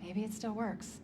Maybe it still works.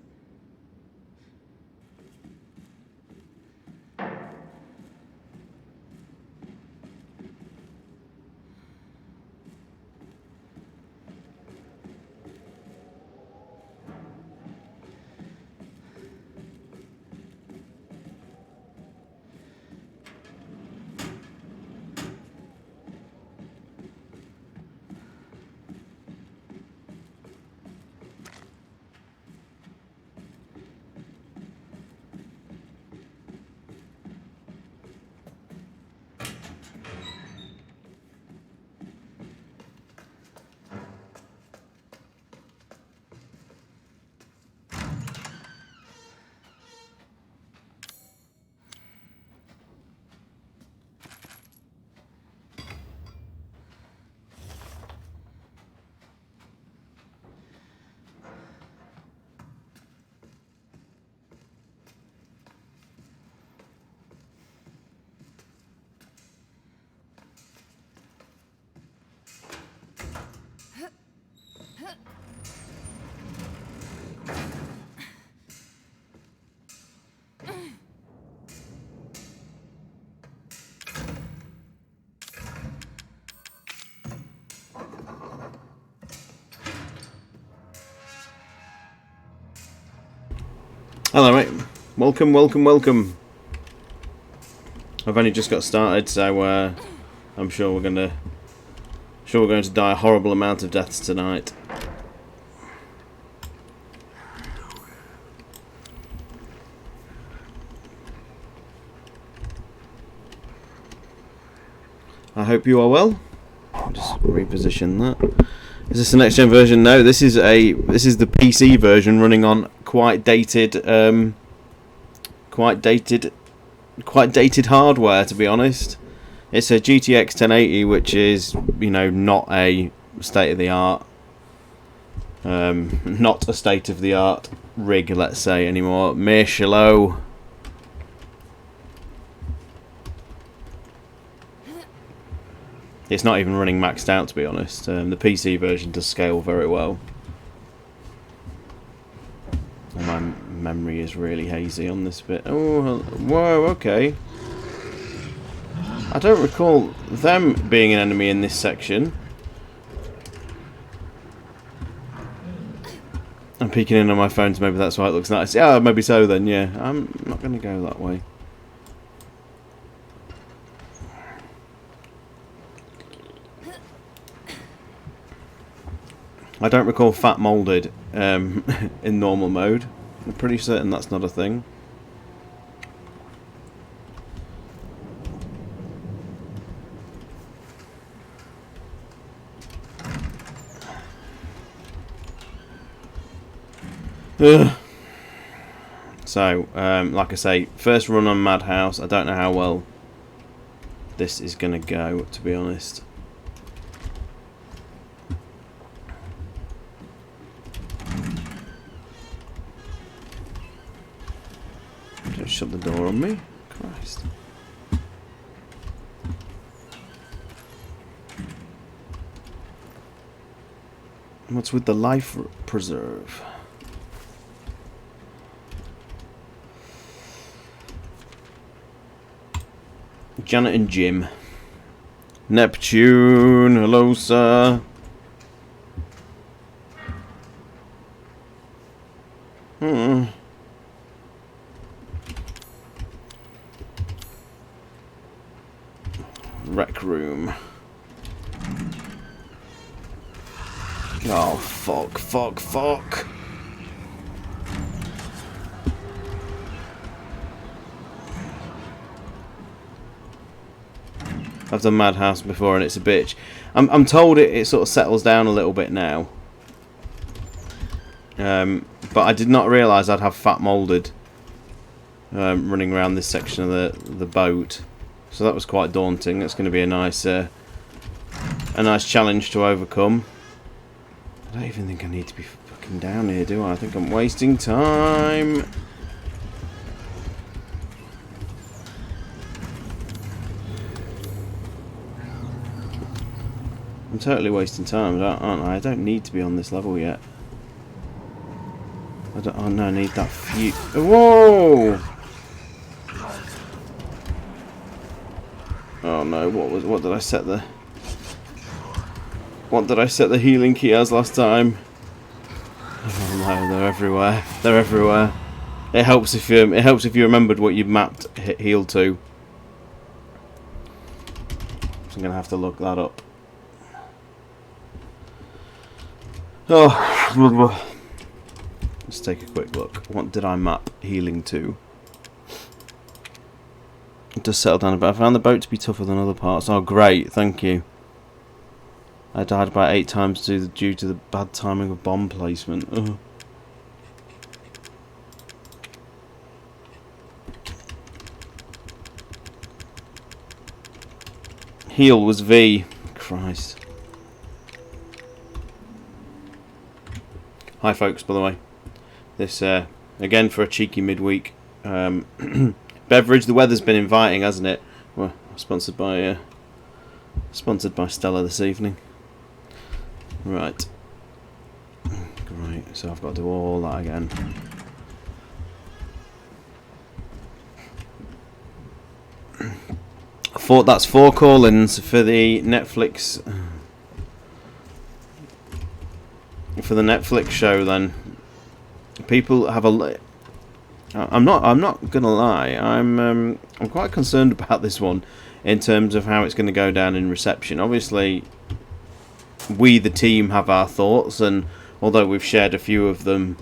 Hello mate, welcome. I've only just got started, so I'm sure we're going to die a horrible amount of deaths tonight. I hope you are well. I'll just reposition that. Is this the next gen version? No, this is the PC version running on quite dated hardware, to be honest. It's a GTX 1080, which is, you know, not a state of the art rig, let's say, anymore. Mish, hello. It's not even running maxed out, to be honest. The PC version does scale very well. And my memory is really hazy on this bit. Oh, whoa, okay. I don't recall them being an enemy in this section. I'm peeking in on my phone, so maybe that's why it looks nice. Yeah, maybe so then, yeah. I'm not going to go that way. I don't recall fat moulded in normal mode. I'm pretty certain that's not a thing. Ugh. So, like I say, first run on Madhouse. I don't know how well this is going to go, to be honest. Don't shut the door on me. Christ. What's with the life preserve? Janet and Jim. Neptune, hello sir. Rec room. Oh, fuck. I've done Madhouse before and it's a bitch. I'm told it sort of settles down a little bit now. But I did not realise I'd have fat moulded running around this section of the boat. So that was quite daunting. That's going to be a nice challenge to overcome. I don't even think I need to be fucking down here, do I? I think I'm wasting time. I'm totally wasting time, aren't I? I don't need to be on this level yet. Oh no, I need that fuse. Whoa! Oh no, what did I set the... What did I set the healing key as last time? Oh no, they're everywhere. They're everywhere. It helps if you remembered what you mapped heal to. So I'm gonna have to look that up. Oh, let's take a quick look. What did I map healing to? It does settle down a bit. I found the boat to be tougher than other parts. Oh great, thank you. I died about 8 times due to the bad timing of bomb placement. Ugh. Heal was V. Christ. Hi folks, by the way. This, again for a cheeky midweek. Beverage, the weather's been inviting, hasn't it? Well, sponsored by Stella this evening. Right. Great, so I've got to do all that again. That's 4 call-ins for the Netflix... For the Netflix show, then. People have a... I'm not gonna lie. I'm quite concerned about this one in terms of how it's going to go down in reception. Obviously, we the team have our thoughts, and although we've shared a few of them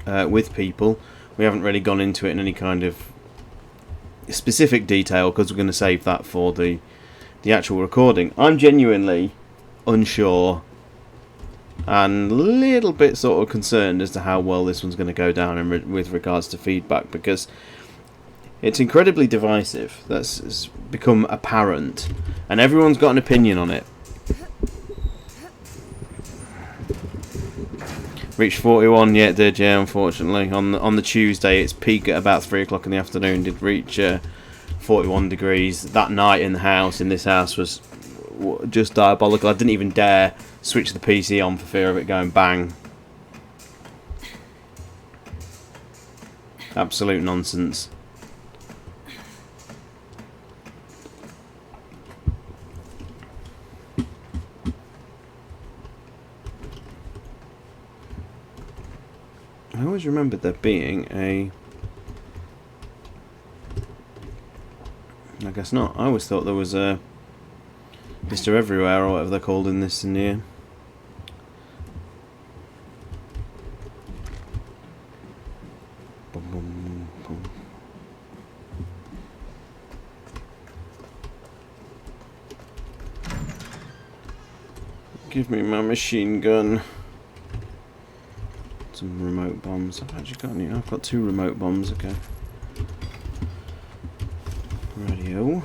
with people, we haven't really gone into it in any kind of specific detail because we're going to save that for the actual recording. I'm genuinely unsure and a little bit sort of concerned as to how well this one's going to go down with regards to feedback, because it's incredibly divisive. That's become apparent, and everyone's got an opinion on it. Reached 41, yeah it did, yeah, unfortunately. On the Tuesday, its peak at about 3 o'clock in the afternoon did reach 41 degrees. That night in this house was just diabolical. I didn't even dare switch the PC on for fear of it going bang. Absolute nonsense. I always remembered there being a... I guess not. I always thought there was a Mr. Everywhere, or whatever they're called in this in here. Boom, boom, boom. Give me my machine gun. Some remote bombs. I've actually got any. I've got 2 remote bombs. Okay. Radio.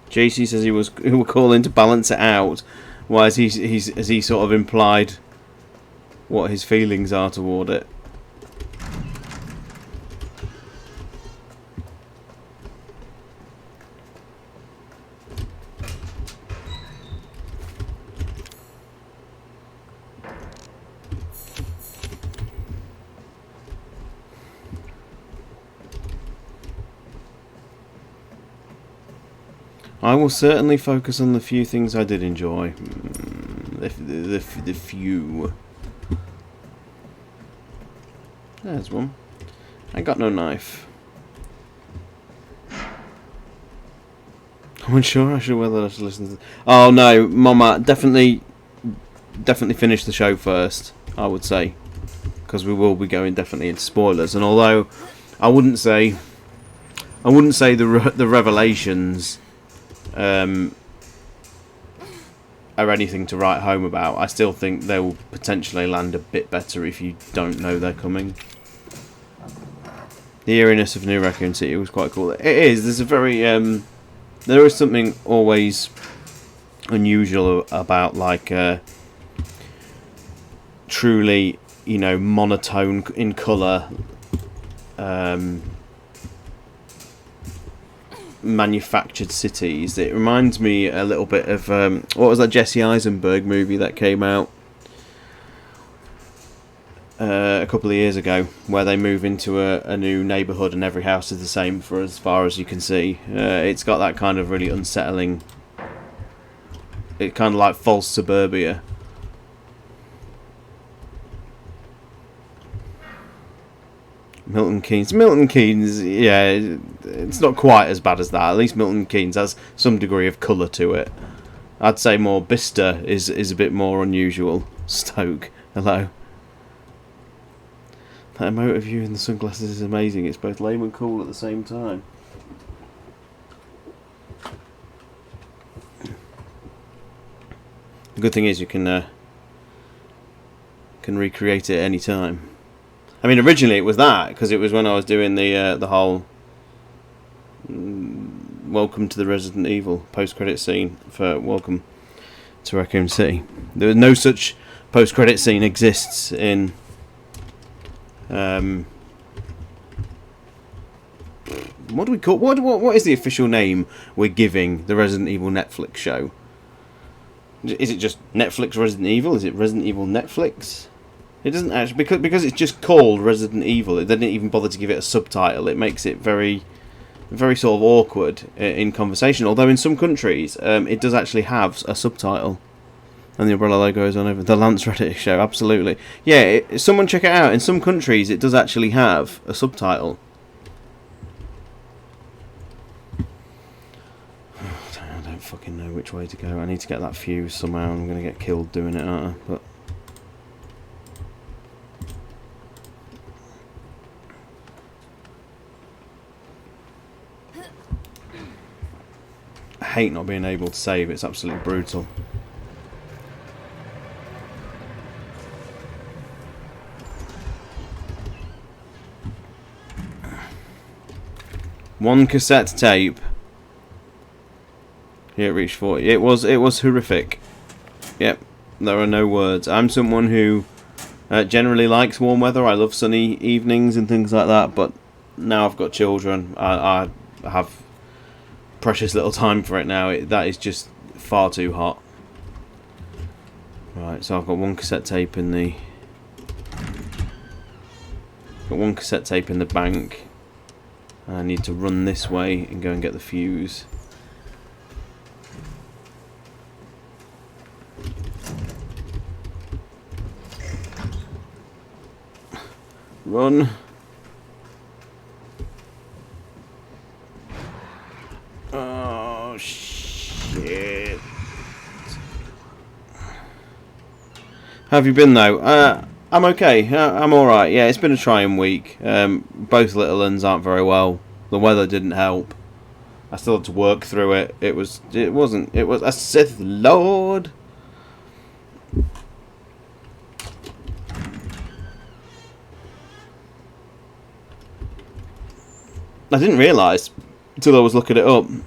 JC says he will call in to balance it out. Why has he sort of implied what his feelings are toward it? I will certainly focus on the few things I did enjoy. The few. There's one. I got no knife. I'm unsure whether I should listen to... Oh no, Mama, definitely finish the show first, I would say. Because we will be going definitely into spoilers. And although I wouldn't say the revelations are anything to write home about, I still think they will potentially land a bit better if you don't know they're coming. The eeriness of New Raccoon City was quite cool. It is. There's a very there is something always unusual about like truly, you know, monotone in colour manufactured cities. It reminds me a little bit of what was that Jesse Eisenberg movie that came out a couple of years ago, where they move into a new neighbourhood and every house is the same for as far as you can see. It's got that kind of really unsettling. It's kind of like false suburbia. Milton Keynes, yeah, it's not quite as bad as that. At least Milton Keynes has some degree of colour to it. I'd say more Bicester is a bit more unusual. Stoke, hello. That emote of you in the sunglasses is amazing. It's both lame and cool at the same time. The good thing is you can recreate it any time. I mean, originally it was that, because it was when I was doing the whole Welcome to the Resident Evil post-credit scene for Welcome to Raccoon City. There was no such post-credit scene exists in what do we call what is the official name we're giving the Resident Evil Netflix show? Is it just Netflix Resident Evil? Is it Resident Evil Netflix? It doesn't actually, because it's just called Resident Evil. They didn't even bother to give it a subtitle. It makes it very, very sort of awkward in conversation. Although in some countries, it does actually have a subtitle, and the umbrella logo is on over the Lance Reddick show. Absolutely, yeah. Someone check it out. In some countries, it does actually have a subtitle. I don't fucking know which way to go. I need to get that fuse somehow. I'm gonna get killed doing it, aren't I? But I hate not being able to save. It's absolutely brutal. One cassette tape. Yeah, it reached 40. It was horrific. Yep, there are no words. I'm someone who generally likes warm weather. I love sunny evenings and things like that. But now I've got children. I have precious little time for it now. That is just far too hot. Right, so I've got one cassette tape in the bank. I need to run this way and go and get the fuse. Run. Oh shit. How have you been though? I'm okay. I'm alright. Yeah, it's been a trying week. Both little uns aren't very well. The weather didn't help. I still had to work through it. It was a Sith Lord. I didn't realise until I was looking it up, and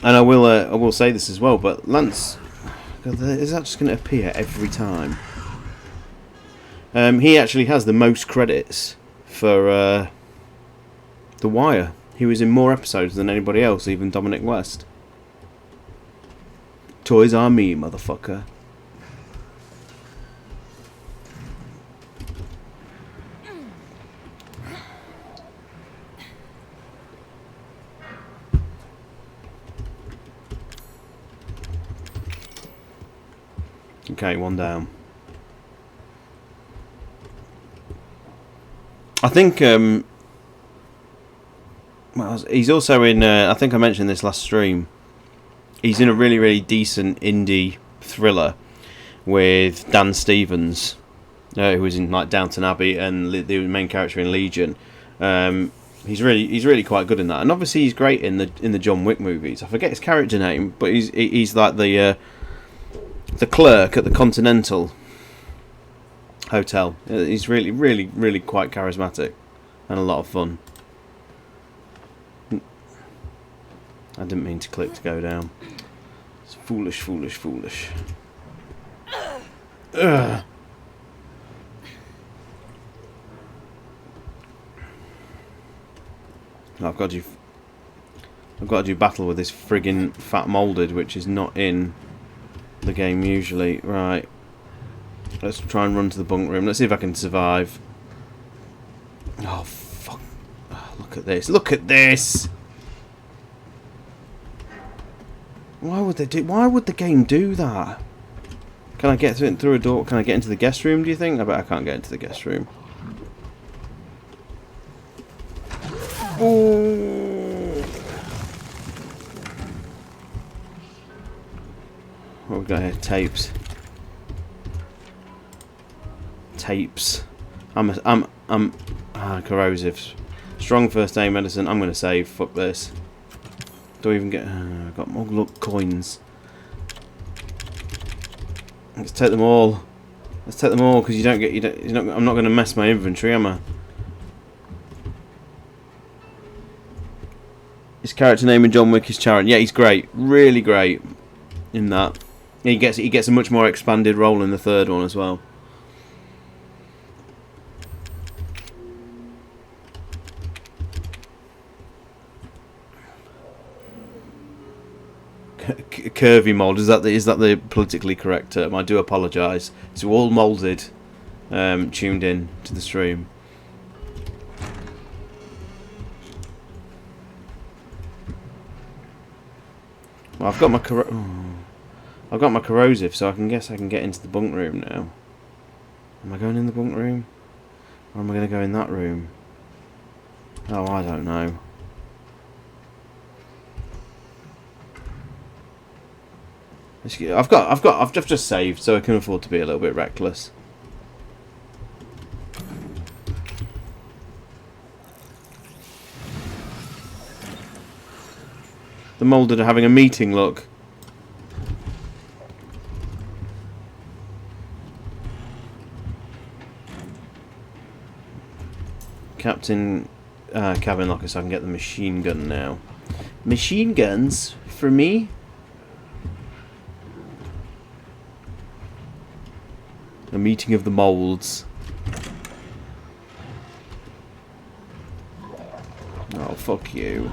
I will say this as well. But Lance, God, is that just going to appear every time? He actually has the most credits for The Wire. He was in more episodes than anybody else, even Dominic West. Toys are me, motherfucker. Okay, one down. I think well, he's also in I think I mentioned this last stream. He's in a really, really decent indie thriller with Dan Stevens, who was in like Downton Abbey and the main character in Legion. He's really quite good in that, and obviously he's great in the John Wick movies. I forget his character name, but he's like the clerk at the Continental Hotel. He's really quite charismatic and a lot of fun. I didn't mean to click to go down. It's foolish. Ugh. I've got to do battle with this friggin' fat moulded, which is not in the game usually. Right. Let's try and run to the bunk room. Let's see if I can survive. Oh, fuck. Oh, look at this. Look at this! Why would they do... Why would the game do that? Can I get through a door? Can I get into the guest room, do you think? I bet I can't get into the guest room. Oh! What we got here? Tapes. Tapes. Corrosives. Strong first aid medicine. I'm gonna save. Fuck this. Do I even get? I've got more coins. Let's take them all. Let's take them all because you don't get. I'm not gonna mess my inventory, am I? His character name in John Wick is Charon. Yeah, he's great. Really great in that. He gets a much more expanded role in the third one as well. Curvy mould, is that the politically correct term? I do apologise. It's all moulded, tuned in to the stream. Well, I've got my corrosive, so I can guess I can get into the bunk room now. Am I going in the bunk room, or am I going to go in that room? Oh, I don't know. I've just saved, so I can afford to be a little bit reckless. The moulded are having a meeting, look. Captain cabin locker, so I can get the machine gun now. Machine guns for me? A meeting of the moulds. Oh, fuck you.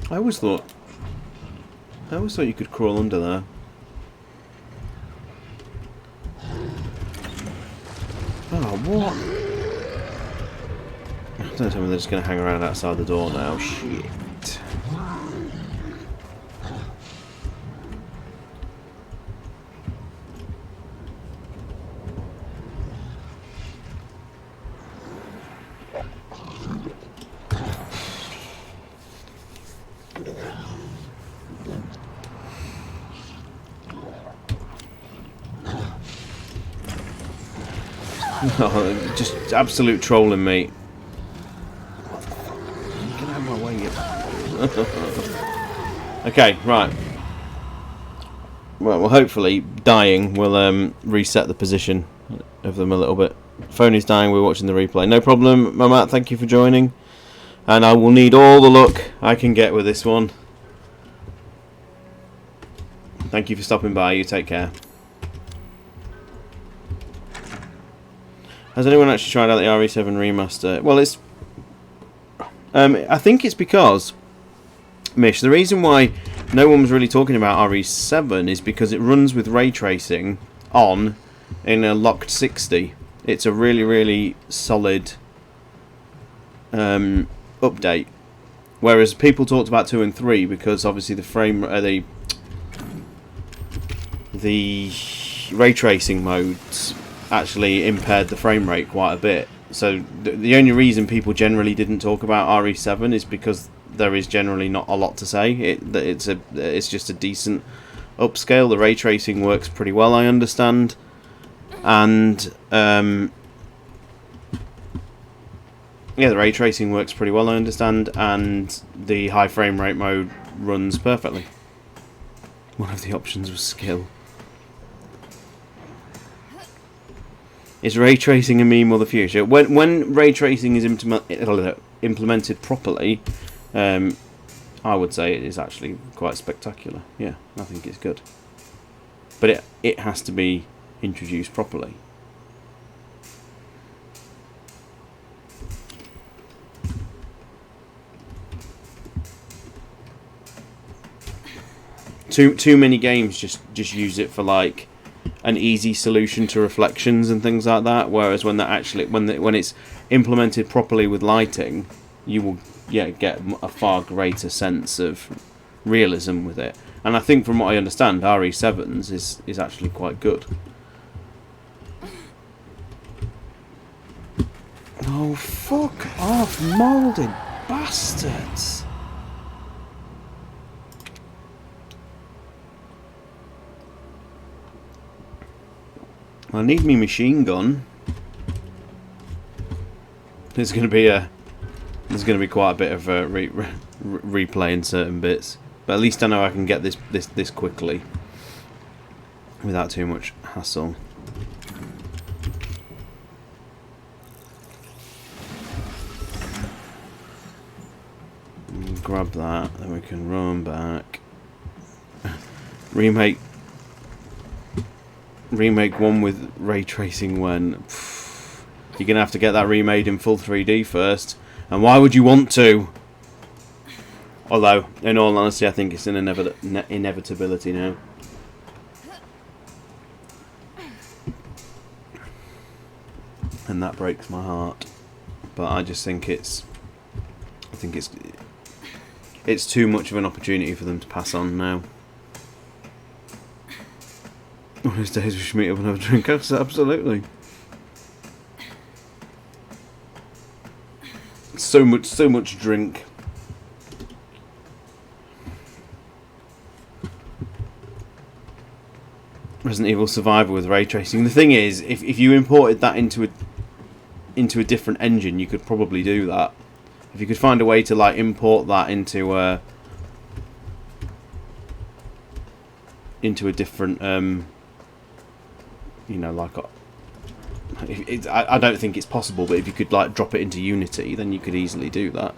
I always thought you could crawl under there. Oh, what? Don't tell me they're just going to hang around outside the door now. Shit. Oh, just absolute trolling, mate. Get out of my way, you. Okay, right. Well, hopefully dying will reset the position of them a little bit. Phone is dying. We're watching the replay. No problem, Mamat. Thank you for joining. And I will need all the luck I can get with this one. Thank you for stopping by. You take care. Has anyone actually tried out the RE7 remaster? Well, it's... I think it's because... Mish, the reason why no one was really talking about RE7 is because it runs with ray tracing on in a locked 60. It's a really, really solid update. Whereas people talked about 2 and 3 because obviously the the ray tracing modes actually impaired the frame rate quite a bit. So the only reason people generally didn't talk about RE7 is because there is generally not a lot to say. It's just a decent upscale. The ray tracing works pretty well, I understand, and yeah, the ray tracing works pretty well, I understand, and the high frame rate mode runs perfectly. One of the options was skill. Is ray tracing a meme or the future? When ray tracing is implemented properly, I would say it is actually quite spectacular. Yeah, I think it's good. But it has to be introduced properly. Too many games just use it for like an easy solution to reflections and things like that. Whereas when it's implemented properly with lighting, you will get a far greater sense of realism with it. And I think from what I understand, RE7's is actually quite good. Oh, fuck off, moulded bastards! I need me machine gun. There's going to be quite a bit of replaying certain bits, but at least I know I can get this quickly without too much hassle. Grab that, then we can run back. Remake one with ray tracing when you're gonna have to get that remade in full 3D first, and why would you want to? Although, in all honesty, I think it's an inevitability now. And that breaks my heart. But I just think it's too much of an opportunity for them to pass on now. One of those days we should meet up and have a drink. Absolutely. So much drink. Resident Evil Survivor with ray tracing. The thing is, if you imported that into a different engine, you could probably do that. If you could find a way to like import that into a different, you know, like I don't think it's possible, but if you could like drop it into Unity, then you could easily do that.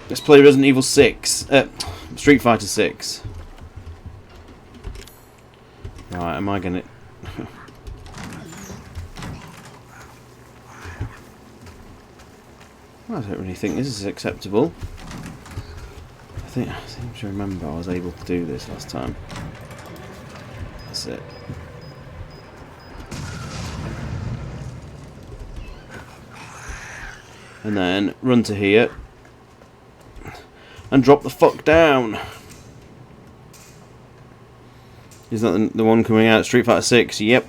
Let's play Resident Evil 6, Street Fighter 6. Right, am I gonna? I don't really think this is acceptable. I seem to remember I was able to do this last time. That's it. And then run to here and drop the fuck down. Is that the one coming out? Street Fighter 6? Yep.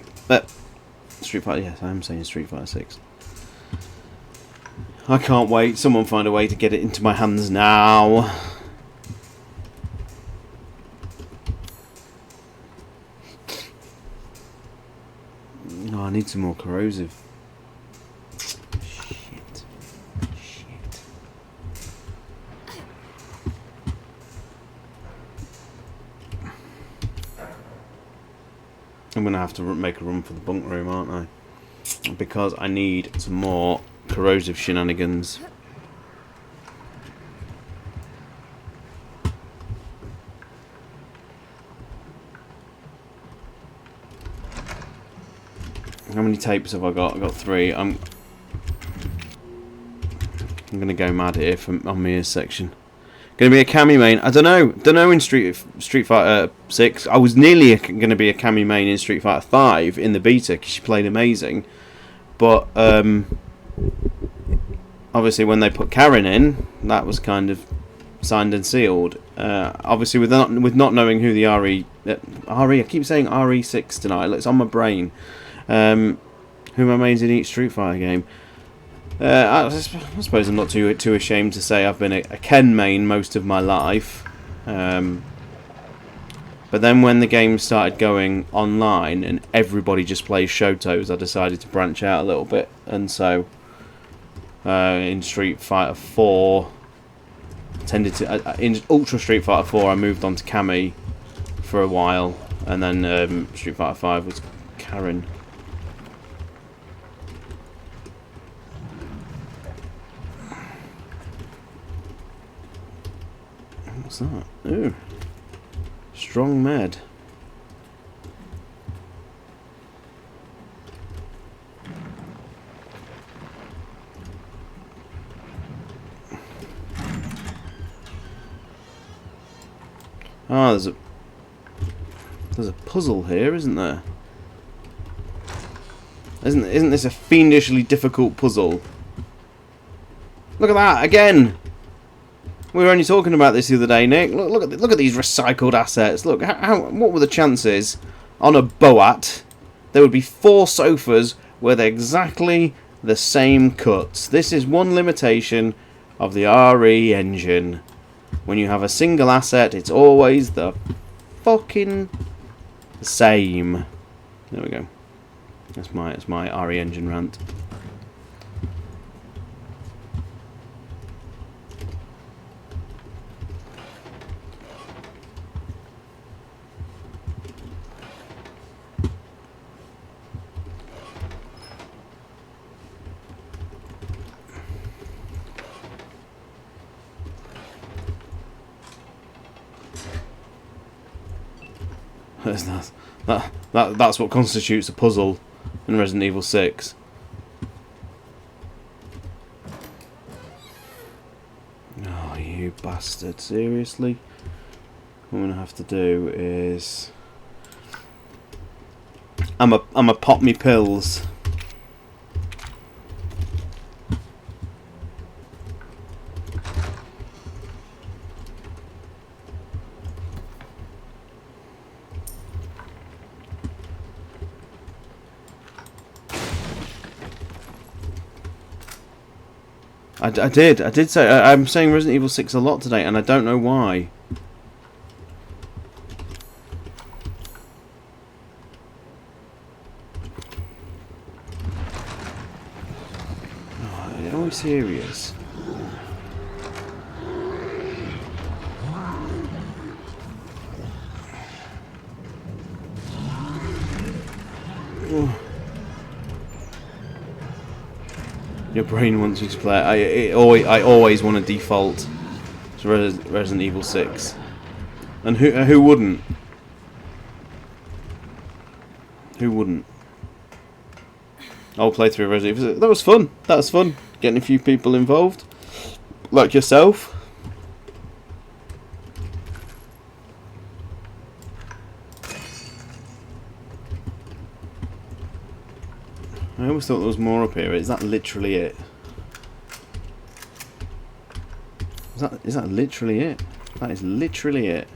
Street Fighter. Yes, I am saying Street Fighter 6. I can't wait. Someone find a way to get it into my hands now. Oh, I need some more corrosive. Shit. I'm going to have to make a run for the bunk room, aren't I? Because I need some more corrosive shenanigans. How many tapes have I got? I've got 3. I'm gonna go mad here on Mia's section. Gonna be a Cammy main. I don't know in Street Fighter 6. I was nearly gonna be a Cammy main in Street Fighter 5 in the beta because she played amazing. But obviously when they put Karen in, that was kind of signed and sealed. Obviously with not knowing who the RE, I keep saying RE6 tonight. It's on my brain. Who my mains in each Street Fighter game. I suppose I'm not too ashamed to say I've been a Ken main most of my life. But then when the game started going online and everybody just plays Shotos, I decided to branch out a little bit. And so in Street Fighter 4, in Ultra Street Fighter 4, I moved on to Cammy for a while, and then Street Fighter 5 was Karen. What's that? Ooh. Strong med. Ah, there's a puzzle here, isn't there? Isn't this a fiendishly difficult puzzle? Look at that again. We were only talking about this the other day, Nick. Look at these recycled assets. Look, what were the chances on a Boat there would be 4 sofas with exactly the same cuts? This is one limitation of the RE engine. When you have a single asset, it's always the fucking same. There we go. That's my RE engine rant. That's what constitutes a puzzle in Resident Evil 6. Oh, you bastard! Seriously? What I'm gonna have to do is I'm a pop me pills. I did say I'm saying Resident Evil 6 a lot today, and I don't know why. Oh, are we serious? Oh. Your brain wants you to play. I always want to default to Resident Evil 6, and who wouldn't? Who wouldn't? I'll play through Resident Evil 6. That was fun. That was fun. Getting a few people involved, like yourself. I always thought there was more up here. Is that literally it? Is that literally it? That is literally it.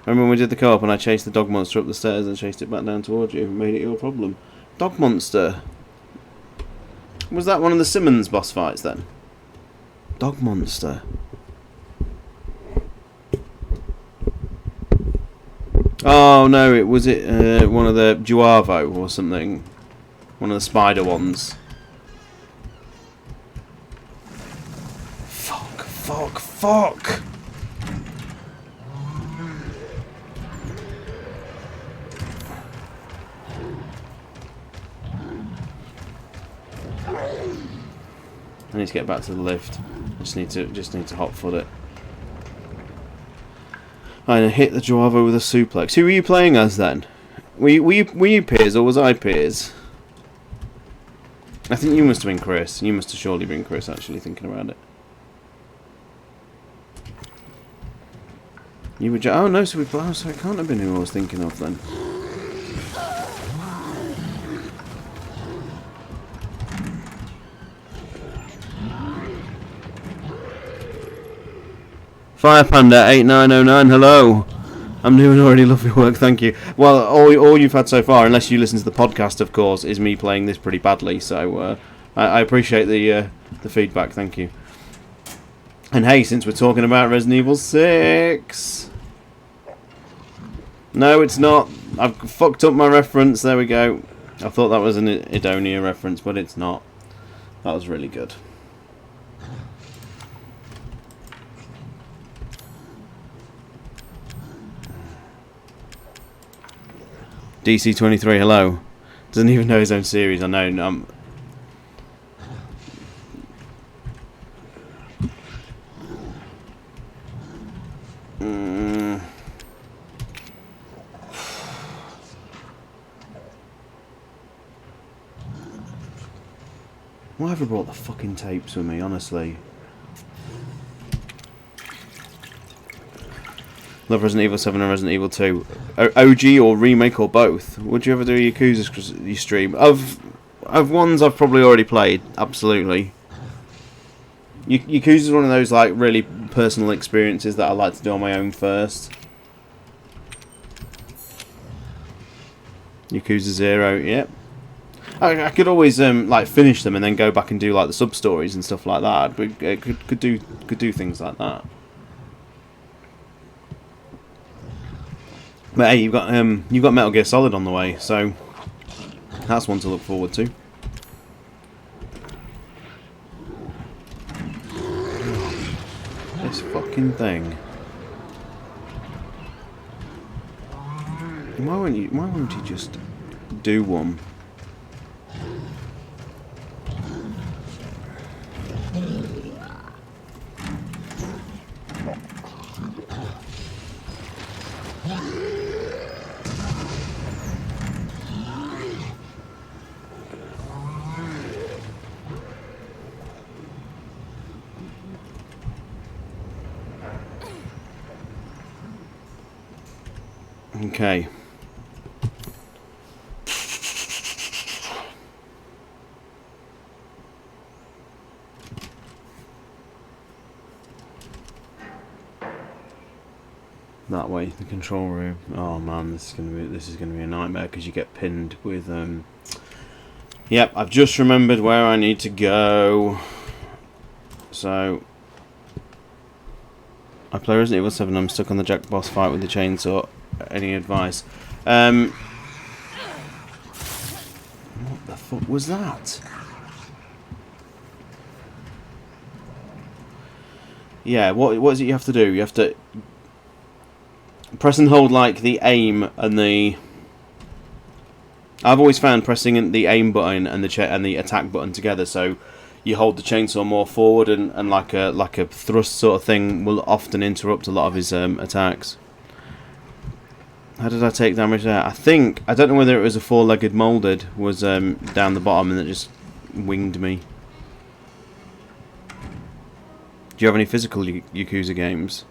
Remember when we did the co-op and I chased the dog monster up the stairs and chased it back down towards you and made it your problem? Dog monster? Was that one of the Simmons boss fights then? Dog monster. Oh no, it was one of the Duavo or something. One of the spider ones. Fuck! I need to get back to the lift. I just need to hot foot it. I hit the Duavo with a suplex. Who were you playing as then? Were you Piers or was I Piers? I think you must have been Chris. You must have surely been Chris, actually, thinking about it. You were oh no, so so it can't have been who I was thinking of then. Fire Panda 8909, hello. I'm doing already lovely work, thank you. Well, all you've had so far, unless you listen to the podcast, of course, is me playing this pretty badly. So I appreciate the feedback, thank you. And hey, since we're talking about Resident Evil 6, no, it's not. I've fucked up my reference. There we go. I thought that was an Idonia reference, but it's not. That was really good. DC23, hello. Doesn't even know his own series. I know. Why have I brought the fucking tapes with me, honestly? Love Resident Evil 7 and Resident Evil 2. OG or remake or both? Would you ever do a Yakuza stream? Of ones I've probably already played, absolutely. Yakuza is one of those like really personal experiences that I like to do on my own first. Yakuza 0, yep. I could always like finish them and then go back and do like the sub stories and stuff like that. But could do things like that. But hey, you've got Metal Gear Solid on the way, so that's one to look forward to. This fucking thing. Why won't you just do one? Okay. That way, the control room. Oh man, this is gonna be a nightmare because you get pinned with. Yep, I've just remembered where I need to go. So I play Resident Evil 7. I'm stuck on the Jack boss fight with the chainsaw. Any advice? What the fuck was that? Yeah, what is it you have to do? You have to press and hold like the aim and the. I've always found pressing the aim button and the attack button together, so you hold the chainsaw more forward and like a thrust sort of thing will often interrupt a lot of his attacks. How did I take damage there? I don't know whether it was a four-legged molded was down the bottom and it just winged me. Do you have any physical Yakuza games?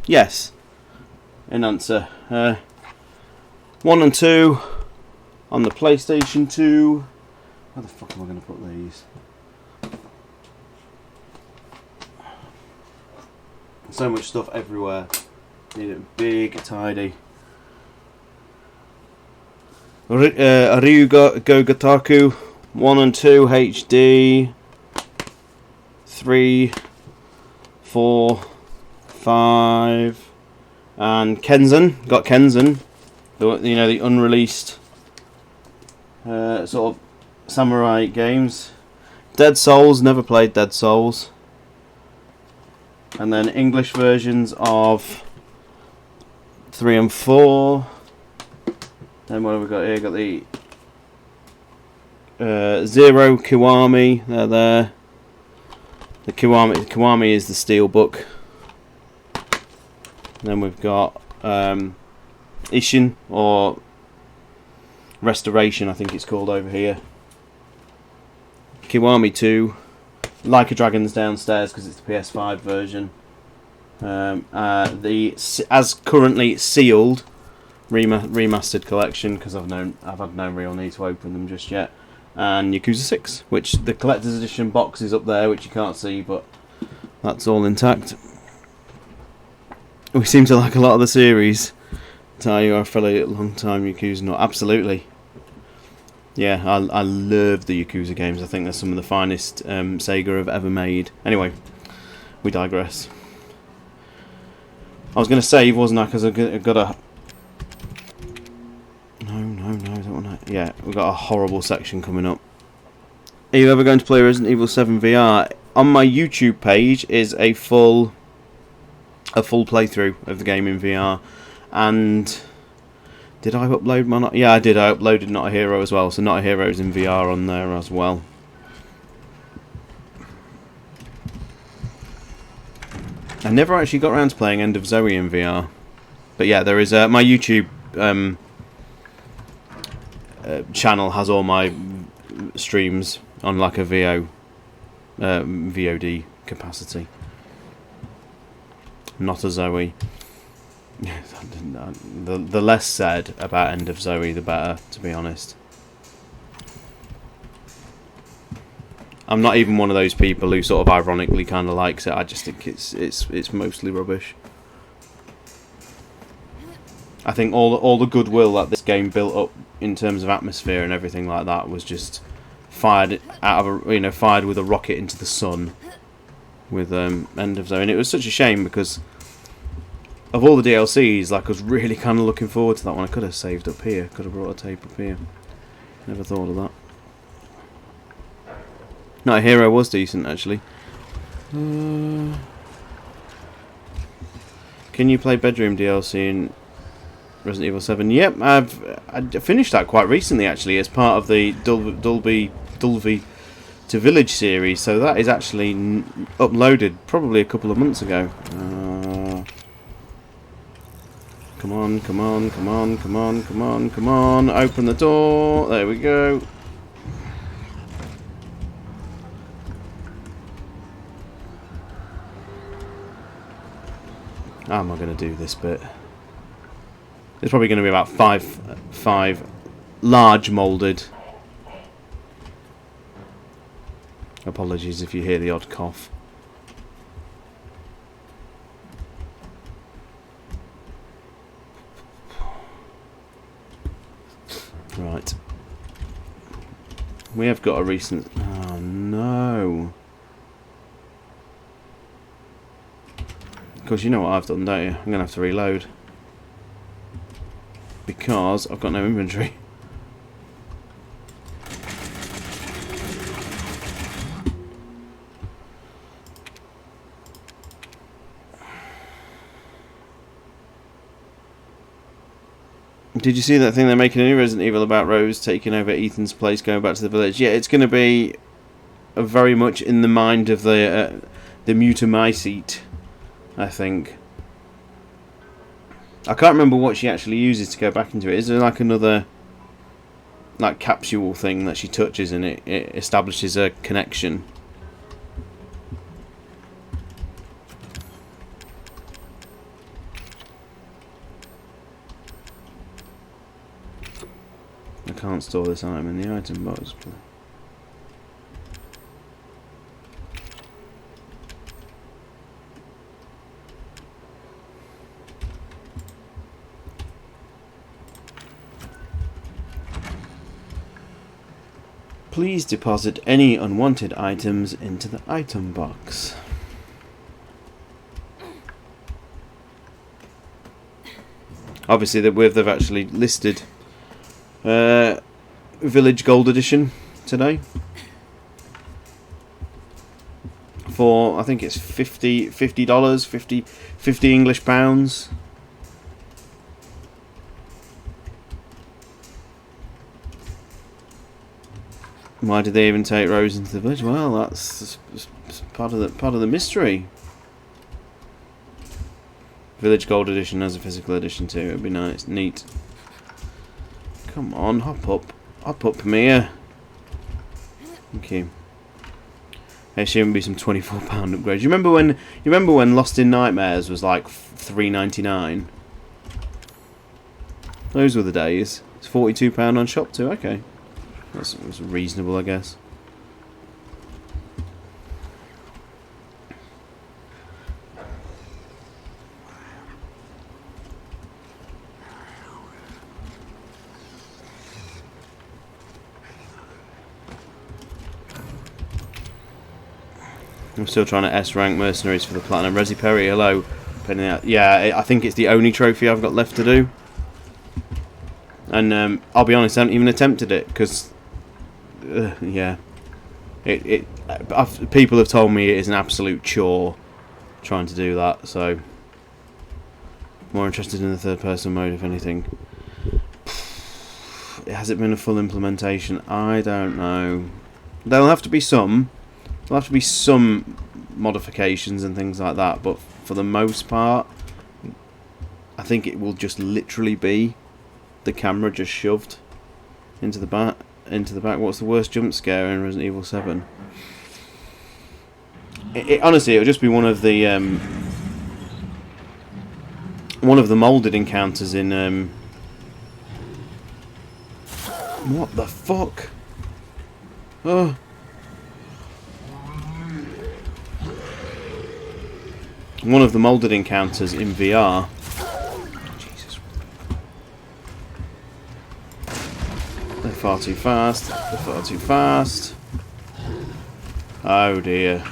Yes. In answer. 1 and 2 on the PlayStation 2. Where the fuck am I going to put these? So much stuff everywhere. Need it big, tidy. Ryuga Gataku 1 and 2 HD. 3, 4, 5, and Kenzen. Got Kenzen, the unreleased sort of samurai games. Dead Souls, never played Dead Souls. And then English versions of 3 and 4. Then what have we got here? Got the Zero Kiwami. They're there. The Kiwami is the steel book. Then we've got Ishin, or Restoration, I think it's called over here. Kiwami 2, Like a Dragon's downstairs because it's the PS5 version. The as currently sealed remastered collection because I've had no real need to open them just yet. And Yakuza 6, which the collector's edition box is up there, which you can't see, but that's all intact. We seem to like a lot of the series. Ty, you're a fellow long-time Yakuza nut. Absolutely. Yeah, I love the Yakuza games. I think they're some of the finest Sega have ever made. Anyway, we digress. I was going to save, wasn't I? Because I've got a... No, don't want to... Yeah, we've got a horrible section coming up. Are you ever going to play Resident Evil 7 VR? On my YouTube page is a full playthrough of the game in VR. And... Did I upload my... Yeah, I did. I uploaded Not a Hero as well. So Not a Hero is in VR on there as well. I never actually got around to playing End of Zoe in VR. But yeah, there is... my YouTube channel has all my streams on like a VOD capacity. Not a Zoe. The less said about End of Zoe, the better, to be honest. I'm not even one of those people who sort of ironically kind of likes it. I just think it's mostly rubbish. I think all the goodwill that this game built up in terms of atmosphere and everything like that was just fired out of a, fired with a rocket into the sun with End of Zoe, and it was such a shame because of all the DLCs, like I was really kind of looking forward to that one. I could have saved up here, could have brought a tape up here. Never thought of that. Not a Hero was decent actually. Can you play bedroom DLC in Resident Evil 7? Yep, I finished that quite recently actually as part of the Dulvey to Village series, so that is actually uploaded probably a couple of months ago. Come on, come on, come on, come on, come on, come on, open the door, there we go. How am I going to do this bit? It's probably going to be about five large moulded. Apologies if you hear the odd cough. Right. We have got a recent... Oh no. Of course, you know what I've done, don't you? I'm going to have to reload. Because I've got no inventory. Did you see that thing they're making a new Resident Evil about Rose taking over Ethan's place, going back to the village? Yeah, it's going to be very much in the mind of the Mutamycete, I think. I can't remember what she actually uses to go back into it. Is there like another like capsule thing that she touches and it establishes a connection? I can't store this item in the item box. Please deposit any unwanted items into the item box. Obviously, they've actually listed Village Gold Edition today for, I think it's $50, 50 English pounds. Why did they even take Rose into the village? Well, that's part of the mystery. Village Gold Edition has a physical edition too. It'd be nice, neat. Come on, hop up, Mia. Thank you. There shouldn't be some £24 upgrades. You remember when Lost in Nightmares was like $3.99? Those were the days. It's £42 on shop too. Okay. That's reasonable, I guess. I'm still trying to S-rank mercenaries for the platinum. Resi Perry, hello. Yeah, I think it's the only trophy I've got left to do. And I'll be honest, I haven't even attempted it because, yeah, people have told me it is an absolute chore trying to do that. So, more interested in the third-person mode, if anything. Has it been a full implementation? I don't know. There'll have to be some. There'll have to be some modifications and things like that, but for the most part, I think it will just literally be the camera just shoved into the back. What's the worst jump scare in Resident Evil 7? Honestly, it'll just be one of the molded encounters in what the fuck? Oh. One of the molded encounters in VR. Jesus. They're far too fast. They're far too fast. Oh dear.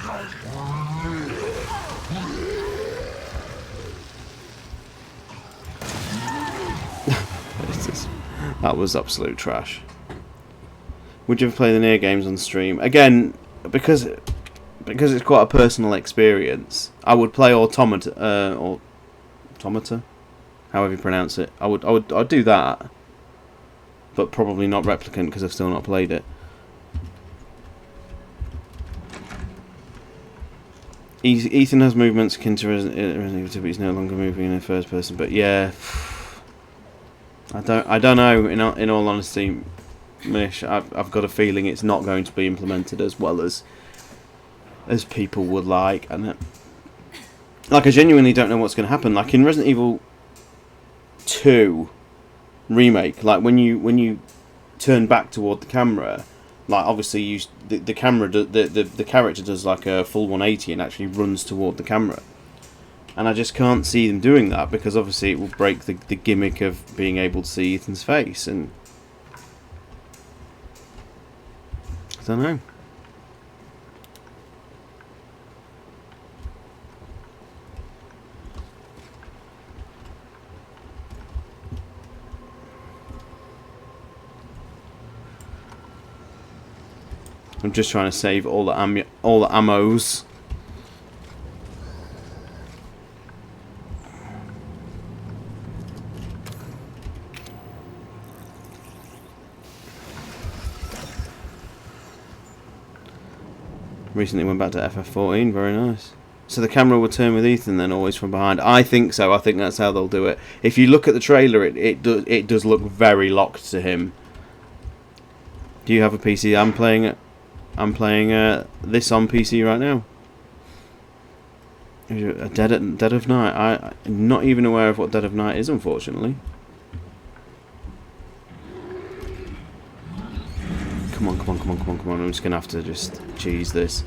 That was absolute trash. Would you ever play the Nier games on stream? Again, because it's quite a personal experience, I would play Automata, however you pronounce it. I'd do that, but probably not Replicant because I've still not played it. Ethan has movements akin to Resident Evil 2, but he's no longer moving in a first person. But yeah, I don't know. In all honesty, Mish, I've got a feeling it's not going to be implemented as well as people would like, and I genuinely don't know what's going to happen. Like in Resident Evil 2 remake, like when you turn back toward the camera, like obviously the camera the character does like a full 180 and actually runs toward the camera, and I just can't see them doing that because obviously it will break the gimmick of being able to see Ethan's face, and I don't know. I'm just trying to save all the ammos. Recently went back to FF14, very nice. So the camera will turn with Ethan then, always from behind. I think so. I think that's how they'll do it. If you look at the trailer, it does look very locked to him. Do you have a PC? I'm playing this on PC right now. Dead of Night. I'm not even aware of what Dead of Night is, unfortunately. Come on. I'm just going to have to just cheese this.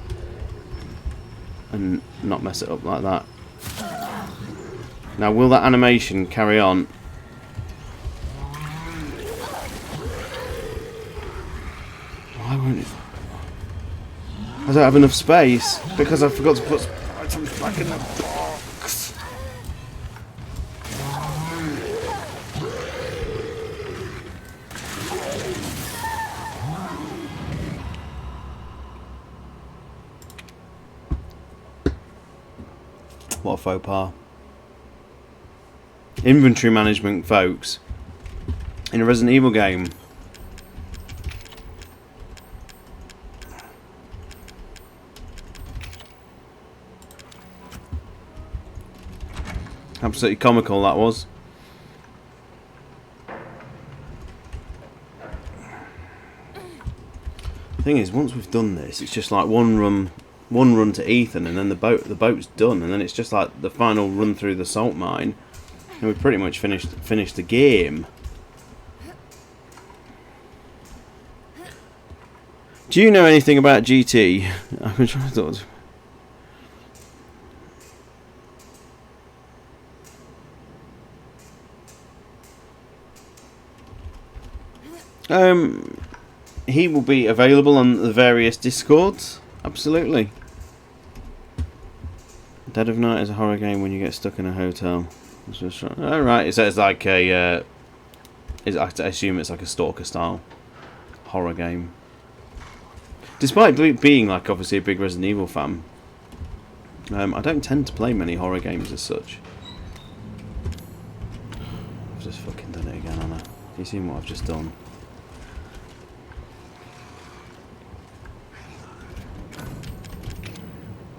And not mess it up like that. Now, will that animation carry on? Why won't it? I don't have enough space because I forgot to put items back in the box. What a faux pas. Inventory management, folks, in a Resident Evil game. Absolutely comical that was. The thing is, once we've done this, it's just like one run to Ethan, and then the boat's done, and then it's just like the final run through the salt mine, and we've pretty much finished the game. Do you know anything about GT? I've been trying to thought. He will be available on the various Discords. Absolutely. Dead of Night is a horror game when you get stuck in a hotel. Oh, right, so it's like a... I assume it's like a Stalker style horror game. Despite being like obviously a big Resident Evil fan, I don't tend to play many horror games as such. I've just fucking done it again, Anna. Have you seen what I've just done?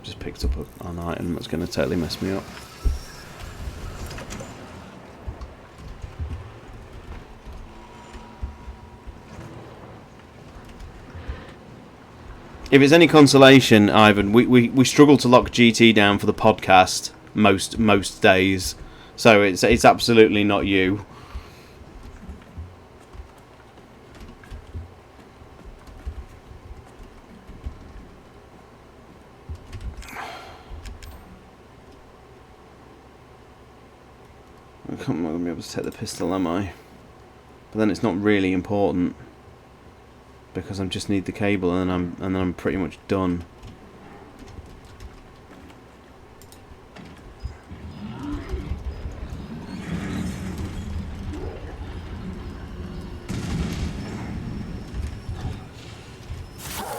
Just picked up an item that's going to totally mess me up. If it's any consolation, Ivan, we struggle to lock GT down for the podcast most days, so it's absolutely not you. I'm not going to be able to take the pistol, am I? But then it's not really important, because I just need the cable, and then I'm pretty much done.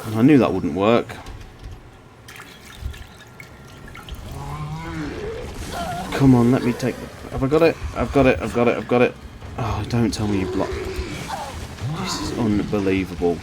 And I knew that wouldn't work. Come on, let me take the... Have I got it? I've got it, I've got it, I've got it. Oh, don't tell me you blocked. This is unbelievable.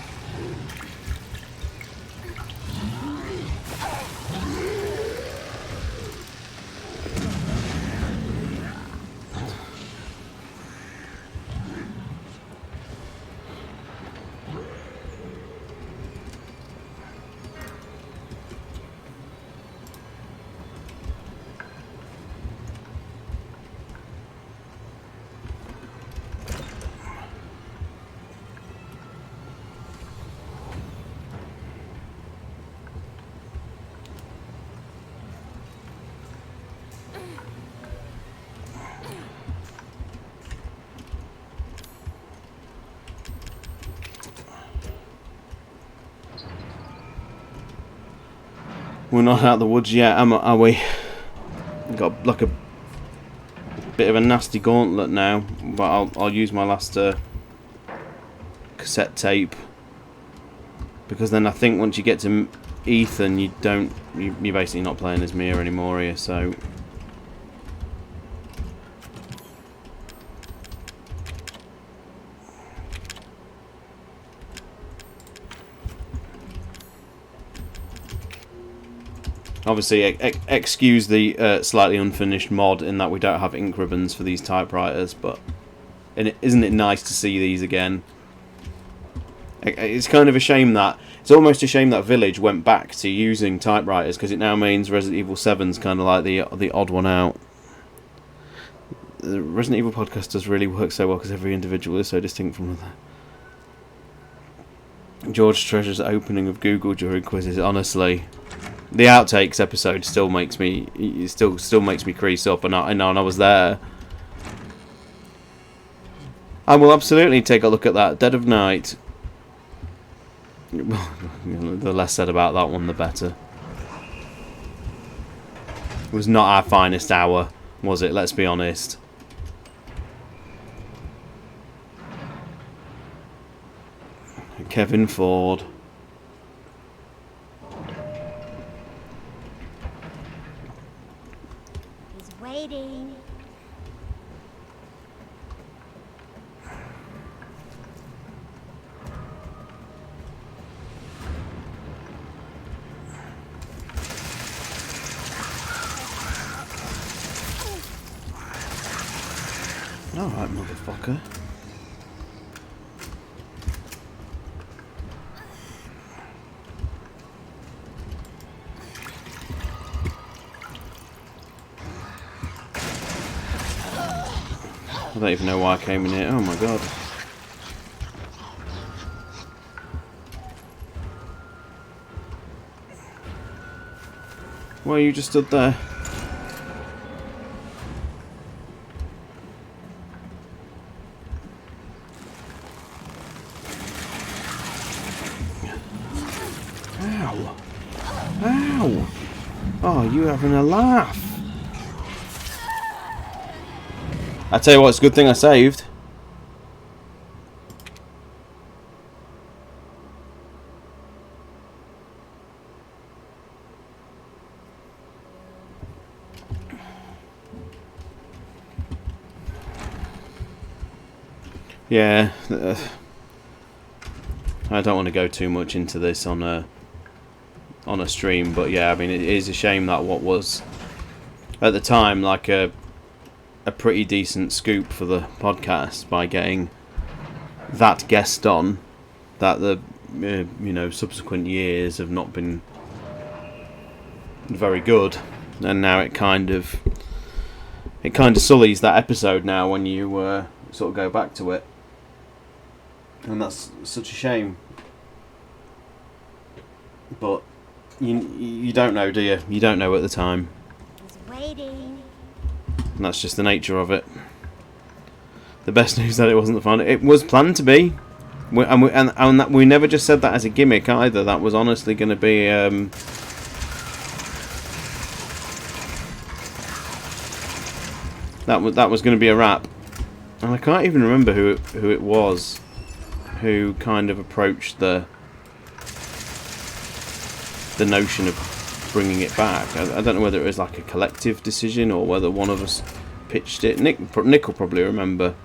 We're not out of the woods yet, are we? We've got like a bit of a nasty gauntlet now, but I'll use my last cassette tape, because then I think once you get to Ethan, you're basically not playing as Mia anymore, are you? So. Obviously, excuse the slightly unfinished mod in that we don't have ink ribbons for these typewriters, but isn't it nice to see these again? It's kind of a shame that... It's almost a shame that Village went back to using typewriters, because it now means Resident Evil 7's kind of like the odd one out. The Resident Evil podcast does really work so well, because every individual is so distinct from another. George Treasure's opening of Google during quizzes, honestly... The outtakes episode still makes me crease up, and I know, and I was there. I will absolutely take a look at that. Dead of Night. The less said about that one, the better. It was not our finest hour, was it? Let's be honest. Kevin Ford. Waiting. Alright, motherfucker. I don't even know why I came in here. Oh my god. Why you just stood there? Ow! Ow! Oh, you having a laugh? I tell you what, it's a good thing I saved. Yeah, I don't want to go too much into this on a stream, but yeah, I mean, it is a shame that what was at the time like a pretty decent scoop for the podcast by getting that guest on, that the subsequent years have not been very good, and now it kind of sullies that episode now when you sort of go back to it. And that's such a shame. But you don't know, do you? You don't know at the time. I was waiting. And that's just the nature of it. The best news that it wasn't fun. It was planned to be. We never just said that as a gimmick either. That was honestly going to be... that was going to be a wrap. And I can't even remember who it was who kind of approached the notion of bringing it back. I don't know whether it was like a collective decision or whether one of us pitched it. Nick will probably remember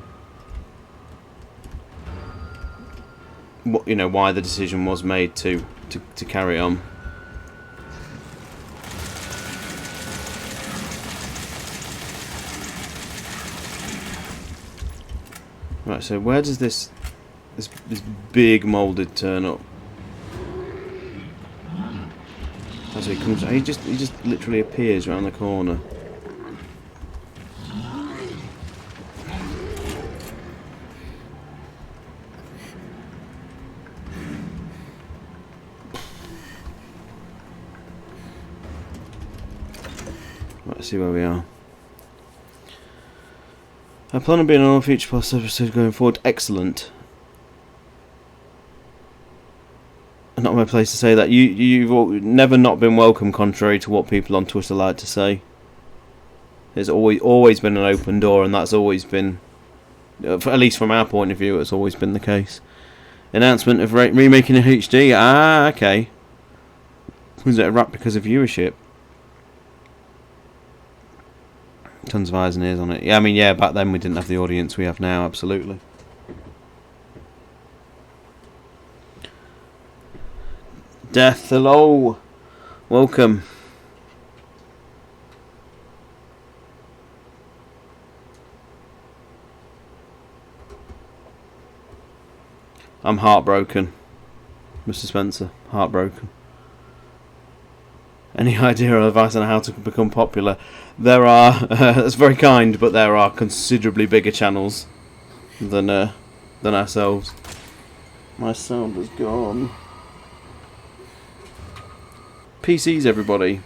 what, why the decision was made to carry on. Right, so where does this big moulded turn up? As he comes, he just literally appears around the corner. Let's see where we are. I plan on being on all future plus episodes going forward. Excellent. Not my place to say that. You've never not been welcome, contrary to what people on Twitter like to say. There's always been an open door, and that's always been, at least from our point of view, it's always been the case. Announcement of remaking in HD. Ah, okay. Was it a wrap because of viewership? Tons of eyes and ears on it. Yeah, I mean, yeah, back then we didn't have the audience we have now, absolutely. Death, hello. Welcome. I'm heartbroken, Mr. Spencer. Heartbroken. Any idea or advice on how to become popular? There are. That's very kind, but there are considerably bigger channels than ourselves. My sound is gone. PCs, everybody.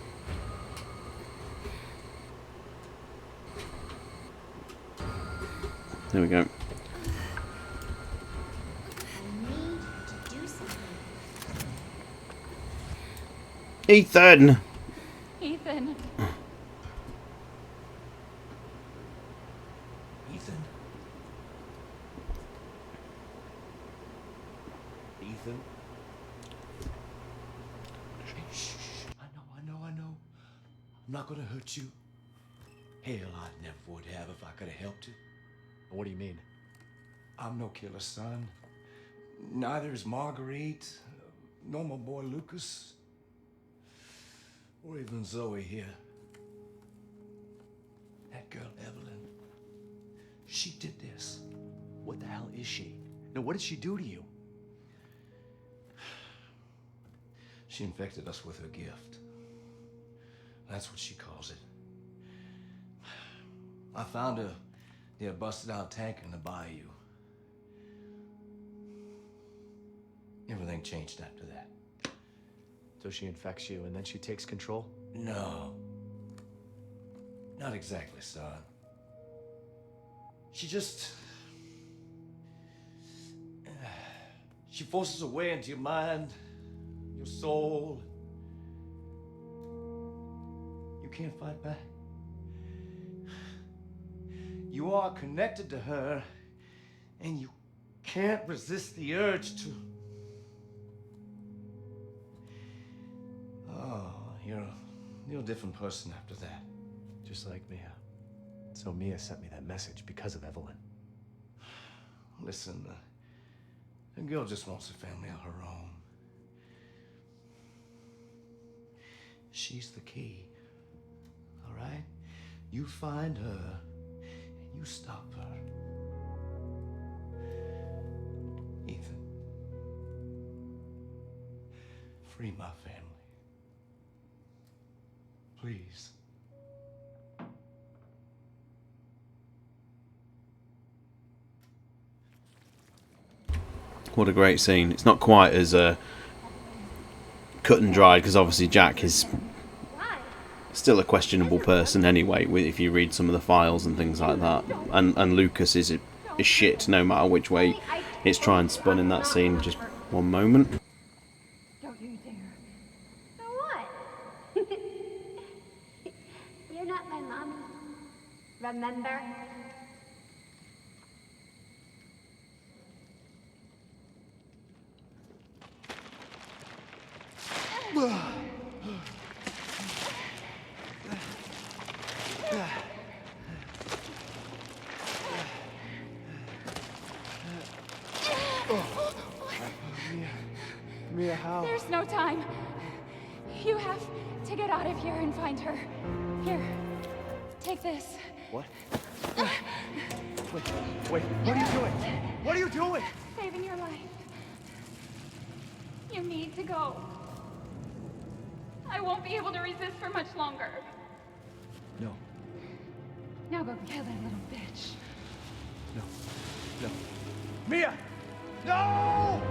There we go. Ethan! Ethan. Ethan? Ethan? Shh. I know. I'm not gonna hurt you. Hell, I never would have if I could have helped you. What do you mean? I'm no killer, son. Neither is Marguerite, nor my boy Lucas, or even Zoe here. That girl, Evelyn, she did this. What the hell is she? No, what did she do to you? She infected us with her gift. That's what she calls it. I found her near a busted out tanker in the bayou. Everything changed after that. So she infects you and then she takes control? No. Not exactly, son. She just... she forces her way into your mind, your soul. can't fight back. You are connected to her, and you can't resist the urge to. Oh, you're a different person after that. Just like Mia. So Mia sent me that message because of Evelyn. Listen, the girl just wants a family of her own. She's the key, all right? You find her, and you stop her. Ethan, free my family. Please. What a great scene. It's not quite as cut and dried, because obviously Jack is still a questionable person anyway, if you read some of the files and things like that. And Lucas is shit no matter which way it's trying and spun in that scene. Just one moment. Don't you dare. So what? You're not my mom. Remember? Mia, how? There's no time. You have to get out of here and find her. Here, take this. What? Wait, what are you doing? What are you doing? Saving your life. You need to go. I won't be able to resist for much longer. No, Now go kill that little bitch. no. Mia! No!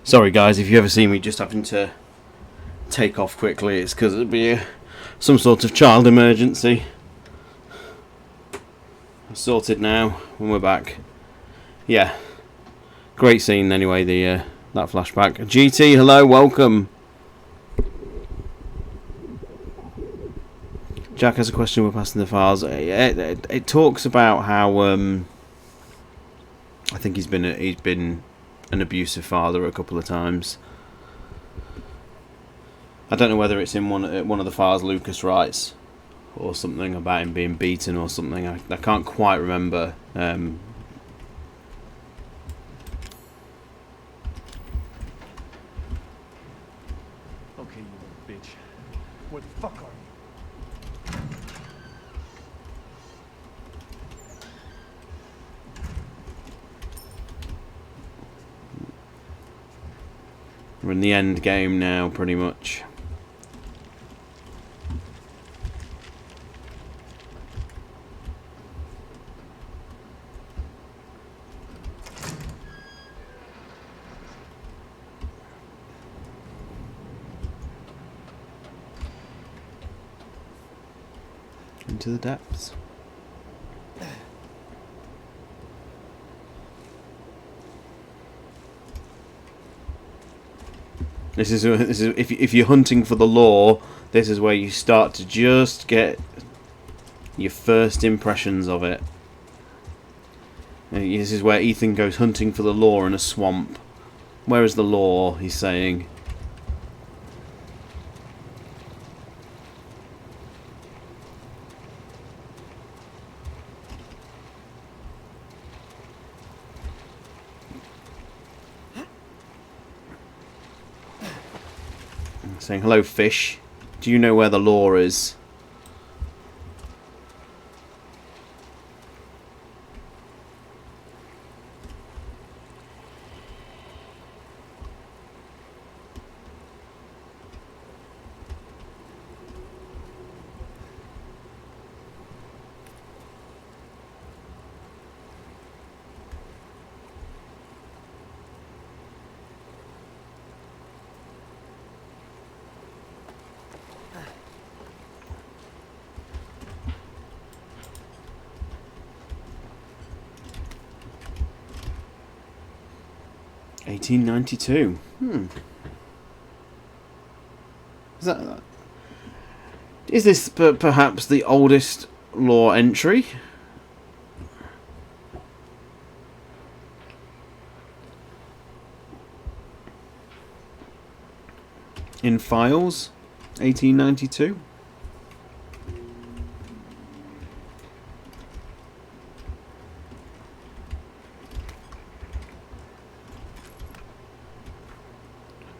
Sorry guys, if you ever see me just having to take off quickly, it's because it'd be some sort of child emergency. Sorted now, when we're back. Yeah, great scene anyway, that flashback. GT, hello, welcome. Jack has a question, we're passing the files. It talks about how I think he's been an abusive father a couple of times. I don't know whether it's in one of the files Lucas writes or something about him being beaten or something. I can't quite remember. Okay, you little bitch. Where the fuck are you? We're in the end game now, pretty much. Into the depths. This is if you're hunting for the lore, this is where you start to just get your first impressions of it. And this is where Ethan goes hunting for the lore in a swamp. Where is the lore? He's saying. Saying, hello fish, do you know where the lore is? 1892. Is this perhaps the oldest law entry? In files, 1892.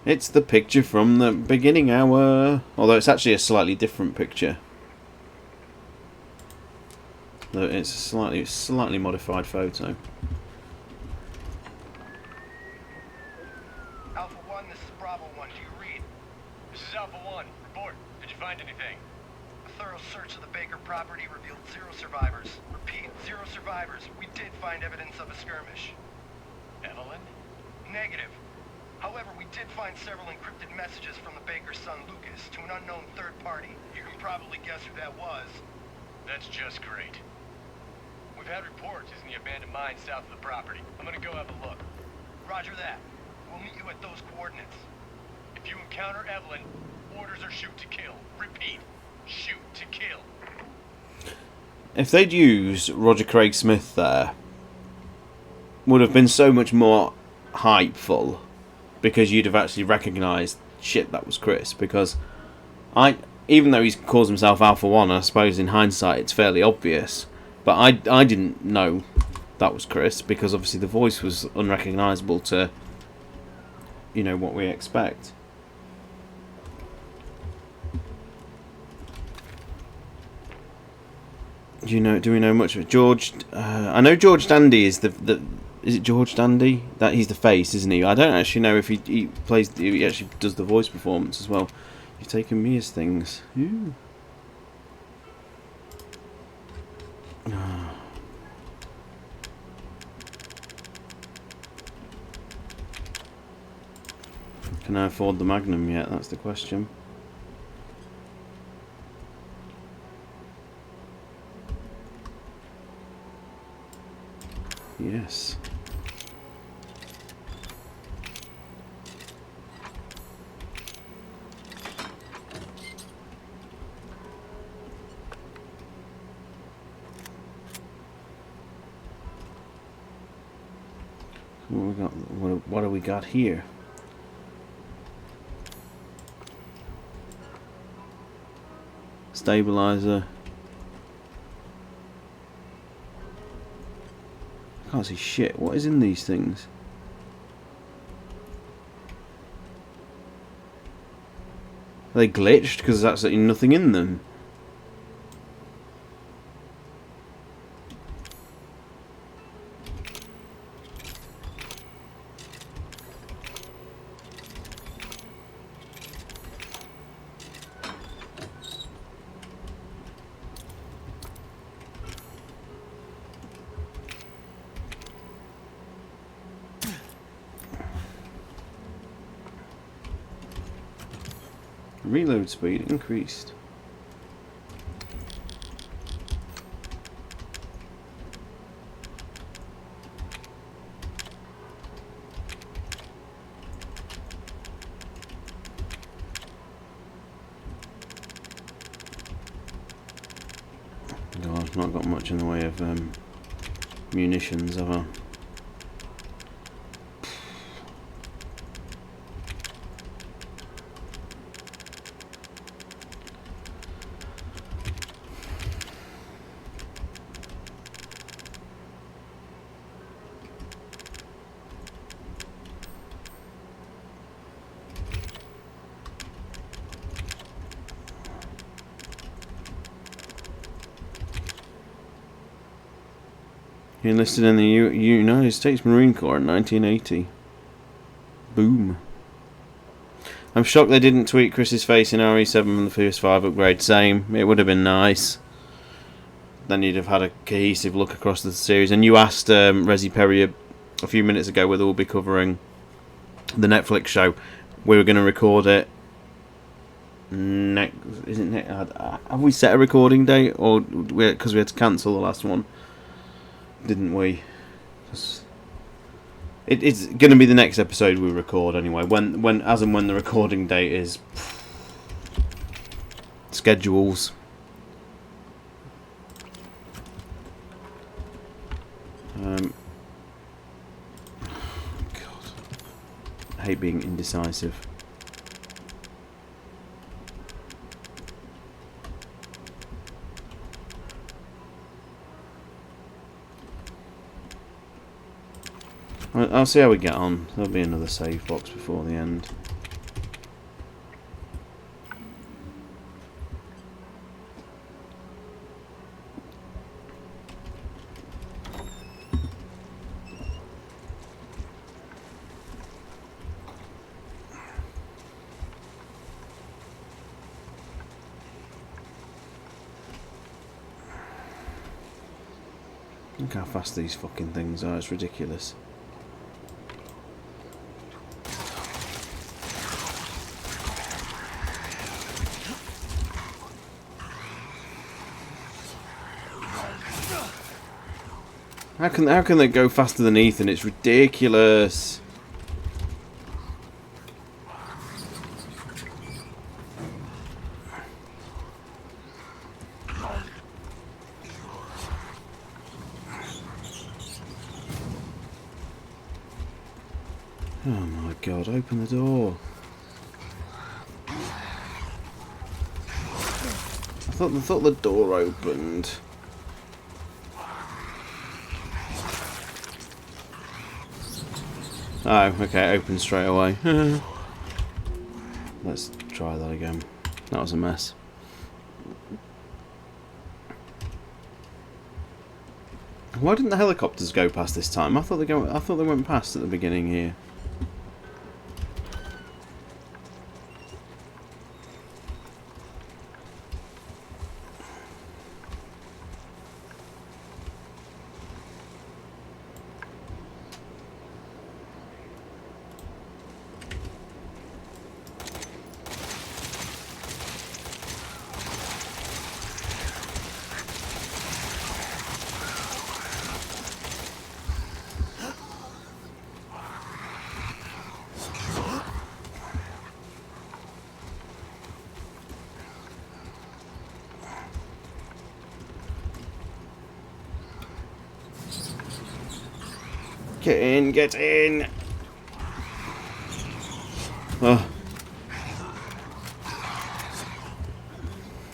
It's the picture from the beginning hour, although it's actually a slightly different picture. Though it's a slightly modified photo. Alpha 1, this is Bravo 1. Do you read? This is Alpha 1. Report. Did you find anything? A thorough search of the Baker property revealed 0 survivors. Repeat, 0 survivors. We did find evidence of a skirmish. Evelyn? Negative. However, we did find several encrypted messages from the Baker's son Lucas to an unknown third party. You can probably guess who that was. That's just great. We've had reports in the abandoned mine south of the property. I'm gonna go have a look. Roger that. We'll meet you at those coordinates. If you encounter Evelyn, orders are shoot to kill. Repeat, shoot to kill. If they'd used Roger Craig Smith there, would have been so much more hypeful, because you'd have actually recognised, shit, that was Chris. Because even though he calls himself Alpha 1, I suppose in hindsight it's fairly obvious, but I didn't know that was Chris, because obviously the voice was unrecognisable to, you know, what we expect. Do we know much of it? George, I know George Dandy is is it George Dandy? That he's the face, isn't he? I don't actually know if he actually does the voice performance as well. You've taken me as things. Ooh. Can I afford the Magnum yet? That's the question. Yes. What do we got here? Stabilizer. I can't see shit. What is in these things? Are they glitched? Because there's absolutely nothing in them. Reload speed increased. God, I've not got much in the way of munitions, have I? He enlisted in the United States Marine Corps in 1980. Boom. I'm shocked they didn't tweak Chris's face in RE7 and the PS5 upgrade. Same. It would have been nice. Then you'd have had a cohesive look across the series. And you asked Resi Perry a few minutes ago whether we'll be covering the Netflix show. We were going to record it next. Isn't it? Have we set a recording date, or because we had to cancel the last one? Didn't we? It's going to be the next episode we record anyway. When as and when the recording date is. Schedules. God. I hate being indecisive. I'll see how we get on. There'll be another save box before the end. Look how fast these fucking things are, it's ridiculous. How can they go faster than Ethan? It's ridiculous. Oh my god, open the door. I thought the door opened. Oh, okay, it opened straight away. Let's try that again. That was a mess. Why didn't the helicopters go past this time? I thought they went past at the beginning here. Get in, get in! Oh.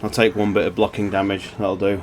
I'll take one bit of blocking damage, that'll do.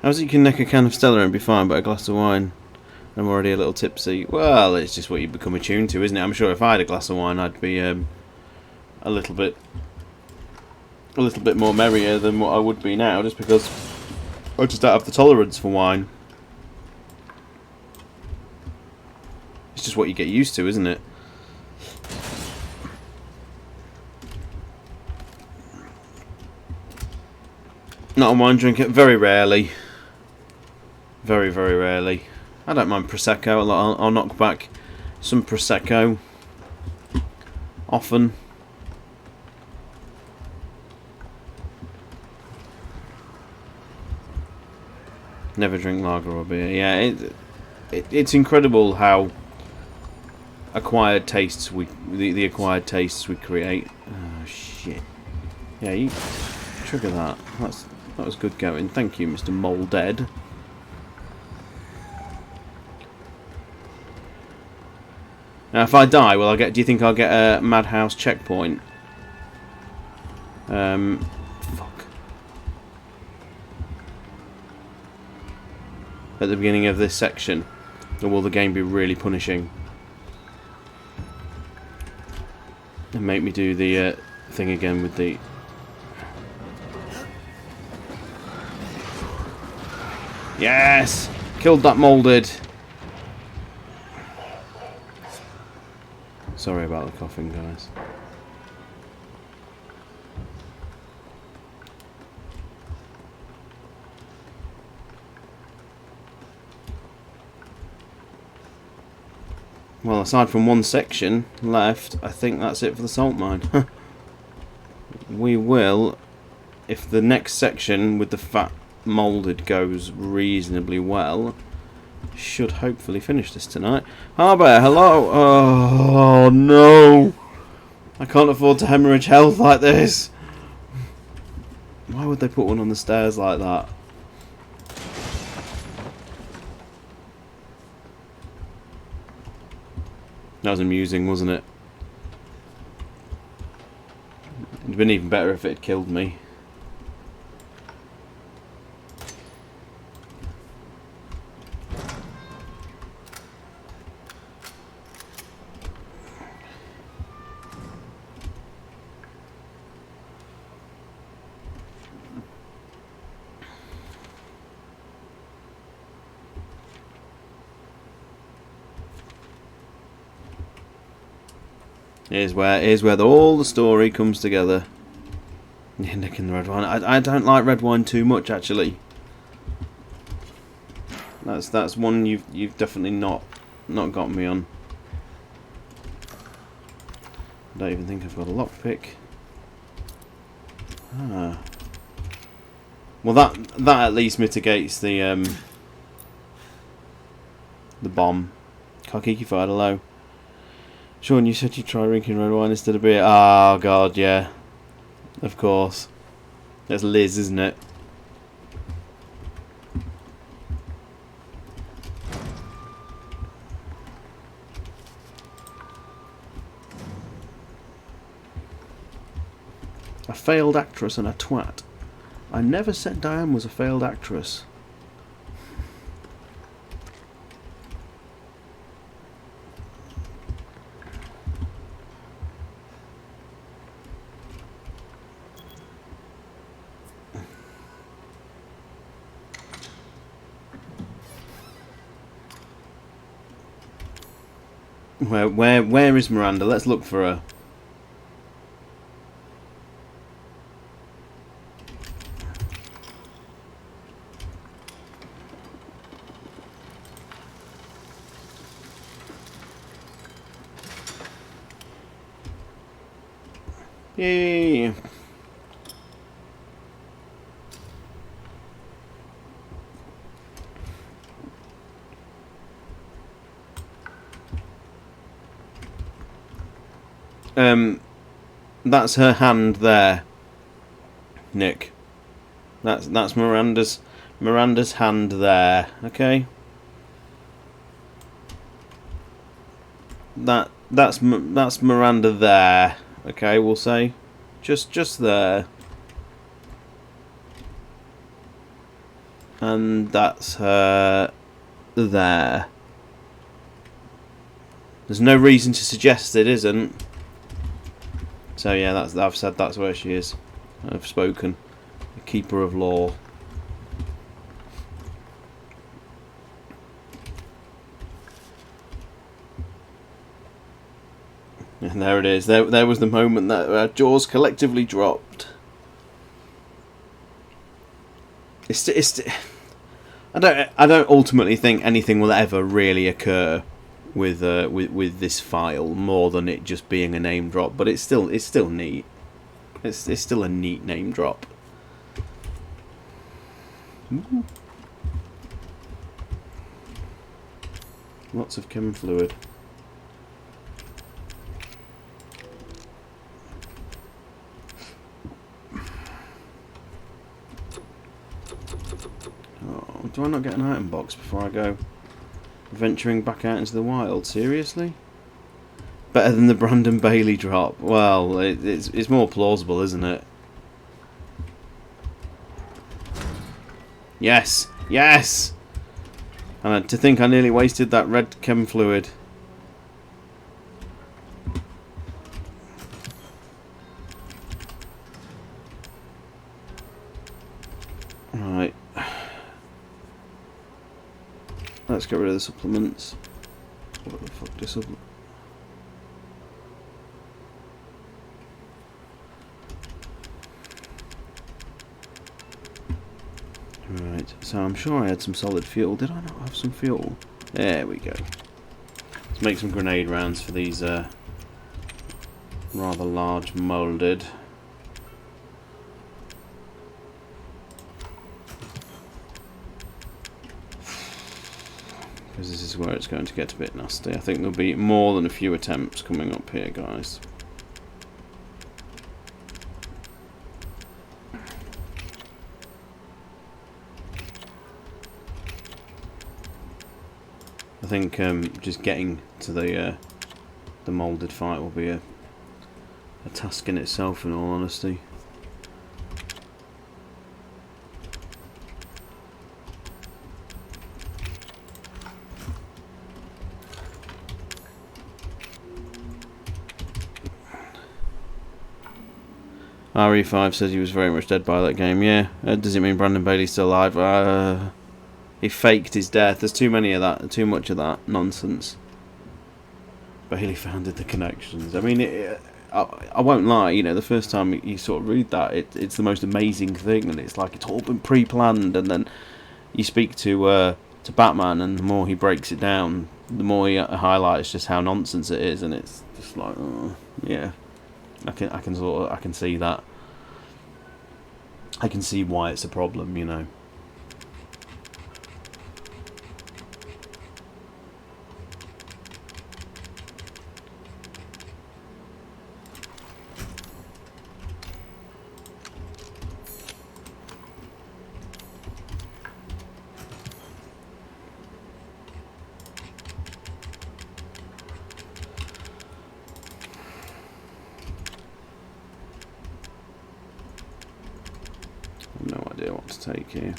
How's it you can neck a can of Stella and be fine, but a glass of wine, I'm already a little tipsy? Well, it's just what you become attuned to, isn't it? I'm sure if I had a glass of wine, I'd be a little bit more merrier than what I would be now, just because I just don't have the tolerance for wine. It's just what you get used to, isn't it? Not a wine drinker, very rarely. Very, very rarely. I don't mind Prosecco. I'll knock back some Prosecco. Often. Never drink lager or beer. Yeah, it's incredible how acquired tastes the acquired tastes we create. Oh shit. Yeah, you trigger that. That was good going. Thank you, Mr. Moledead. Now, if I die, will I get? Do you think I'll get a Madhouse checkpoint? Fuck. At the beginning of this section, or will the game be really punishing and make me do the thing again with the? Yes! Killed that moulded. Sorry about the coughing, guys. Well, aside from one section left, I think that's it for the salt mine. We will, if the next section with the fat moulded goes reasonably well, should hopefully finish this tonight. Harbour, hello! Oh no! I can't afford to hemorrhage health like this! Why would they put one on the stairs like that? That was amusing, wasn't it? It'd been even better if it had killed me. Here's where all the story comes together. Yeah, nicking the red wine. I don't like red wine too much, actually. That's one you've definitely not got me on. I don't even think I've got a lockpick. Ah. Well, that at least mitigates the bomb. Kakiki fired hello. Sean, you said you'd try drinking red wine instead of beer. Oh god, yeah. Of course. That's Liz, isn't it? A failed actress and a twat. I never said Diane was a failed actress. Where is Miranda? Let's look for her. Yay! That's her hand there, Nick. That's Miranda's hand there. Okay. That's Miranda there. Okay, we'll say, just there. And that's her there. There's no reason to suggest it isn't. So yeah, I've said that's where she is. I've spoken. The keeper of law. And there it is. There was the moment that our jaws collectively dropped. I don't ultimately think anything will ever really occur with this file more than it just being a name drop, but it's still neat. It's still a neat name drop. Ooh. Lots of chem fluid. Oh, do I not get an item box before I go venturing back out into the wild? Seriously? Better than the Brandon Bailey drop? Well, it's more plausible, isn't it? Yes! Yes! And to think I nearly wasted that red chem fluid. Right. let's get rid of the supplements. What the fuck, this supplement? Right, so I'm sure I had some solid fuel. Did I not have some fuel? There we go. Let's make some grenade rounds for these rather large moulded. Because this is where it's going to get a bit nasty. I think there'll be more than a few attempts coming up here, guys. I think just getting to the moulded fight will be a task in itself, in all honesty. RE5 says he was very much dead by that game. Yeah, does it mean Brandon Bailey's still alive? He faked his death. There's too many of that, too much of that nonsense. Bailey founded the connections. I mean, I won't lie. You know, the first time you sort of read that, it's the most amazing thing, and it's like it's all been pre-planned. And then you speak to Batman, and the more he breaks it down, the more he highlights just how nonsense it is, and it's just like, oh, yeah, I can see that. I can see why it's a problem, you know. No idea what to take here.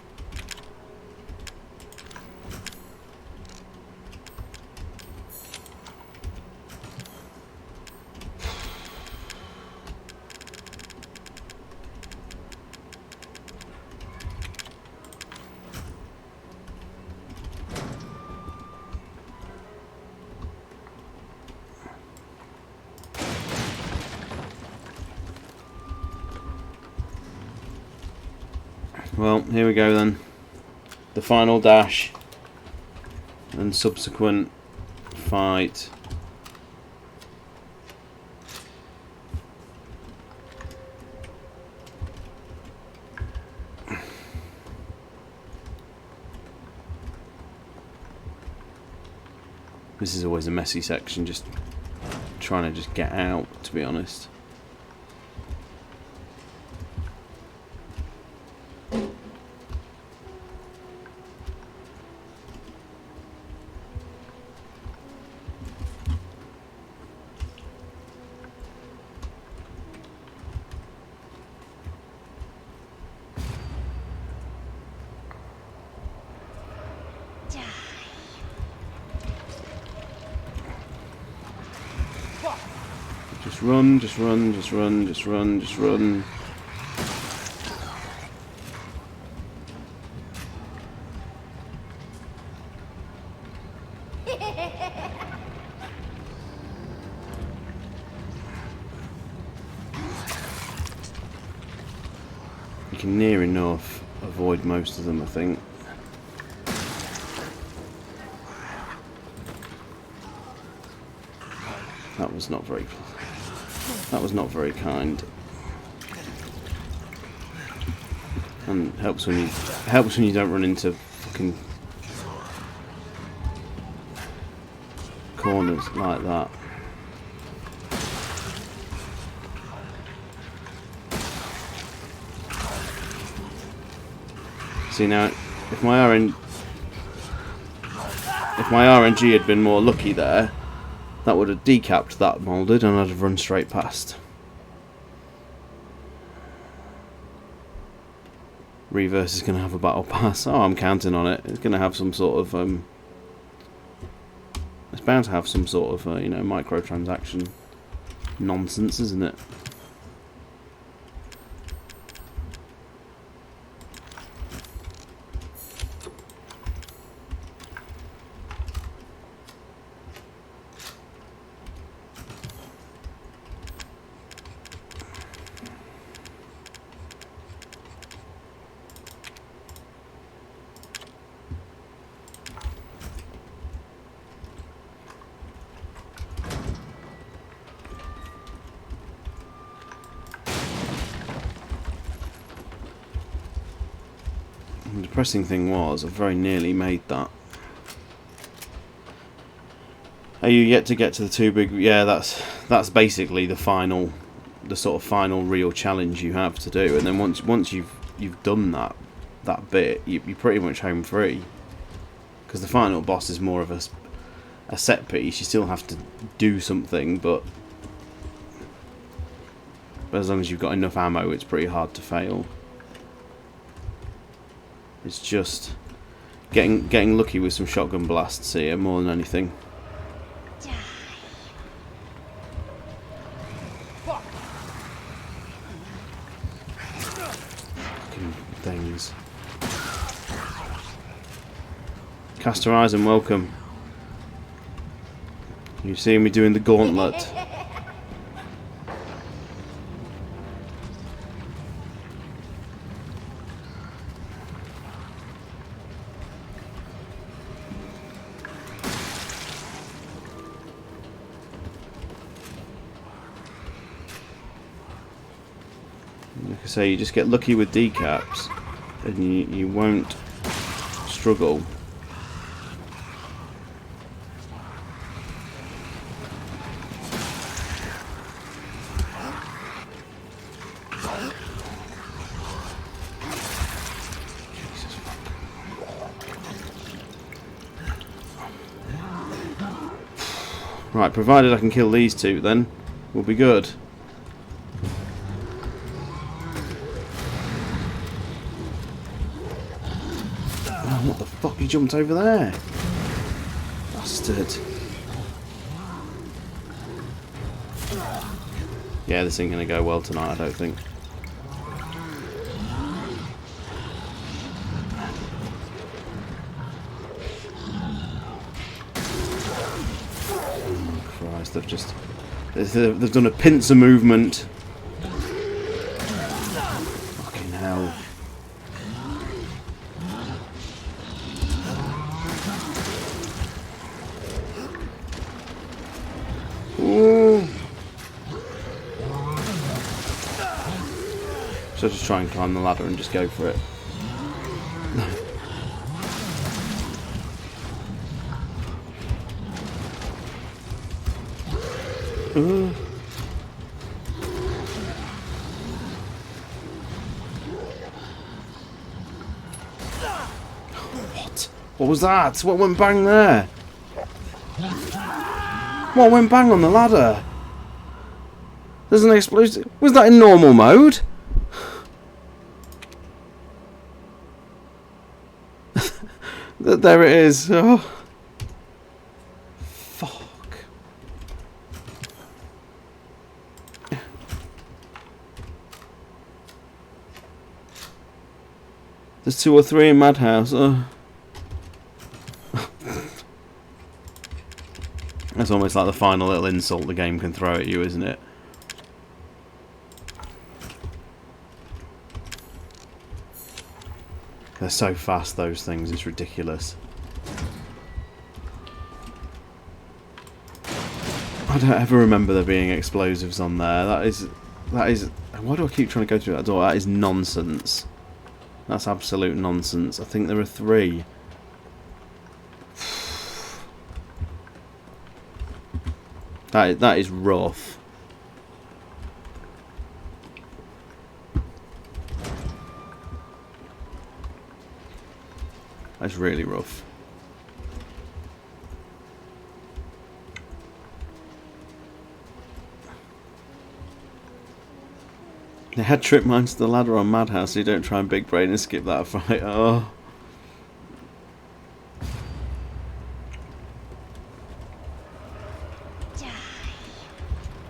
Well, here we go then. The final dash and subsequent fight. This is always a messy section, just trying to just get out, to be honest. Just run, just run, just run, just run, just run. You can near enough avoid most of them, I think. That was not very. That was not very kind. And helps when you don't run into fucking corners like that. See now, if my RNG had been more lucky there, that would have decapped that moulded and I'd have run straight past. Reverse is going to have a battle pass. Oh, I'm counting on it. It's going to have some sort of it's bound to have some sort of you know, microtransaction nonsense, isn't it? depressing thing was, I very nearly made that. Are you yet to get to the two big... Yeah, that's basically the final, the sort of final real challenge you have to do. And then once you've done that bit, you're pretty much home free. Because the final boss is more of a set piece. You still have to do something, but as long as you've got enough ammo, it's pretty hard to fail. It's just getting lucky with some shotgun blasts here more than anything. Fucking things. Caster Eisen, welcome. You've seen me doing the gauntlet. Like I say, you just get lucky with decaps and you won't struggle. Right, provided I can kill these two, then we'll be good. Oh, what the fuck? He jumped over there, bastard. Yeah, this ain't gonna go well tonight, I don't think. They've done a pincer movement. Fucking hell. Ooh. So just try and climb the ladder and just go for it. What was that? What went bang there? What went bang on the ladder? There's an explosion. Was that in normal mode? There it is. Oh. Fuck. There's 2 or 3 in Madhouse. Oh. That's almost like the final little insult the game can throw at you, isn't it? They're so fast, those things, it's ridiculous. I don't ever remember there being explosives on there. That is... Why do I keep trying to go through that door? That is nonsense. That's absolute nonsense. I think there are 3. That is rough. That's really rough. They had trip mines to the ladder on Madhouse, so you don't try and big brain and skip that fight. Oh.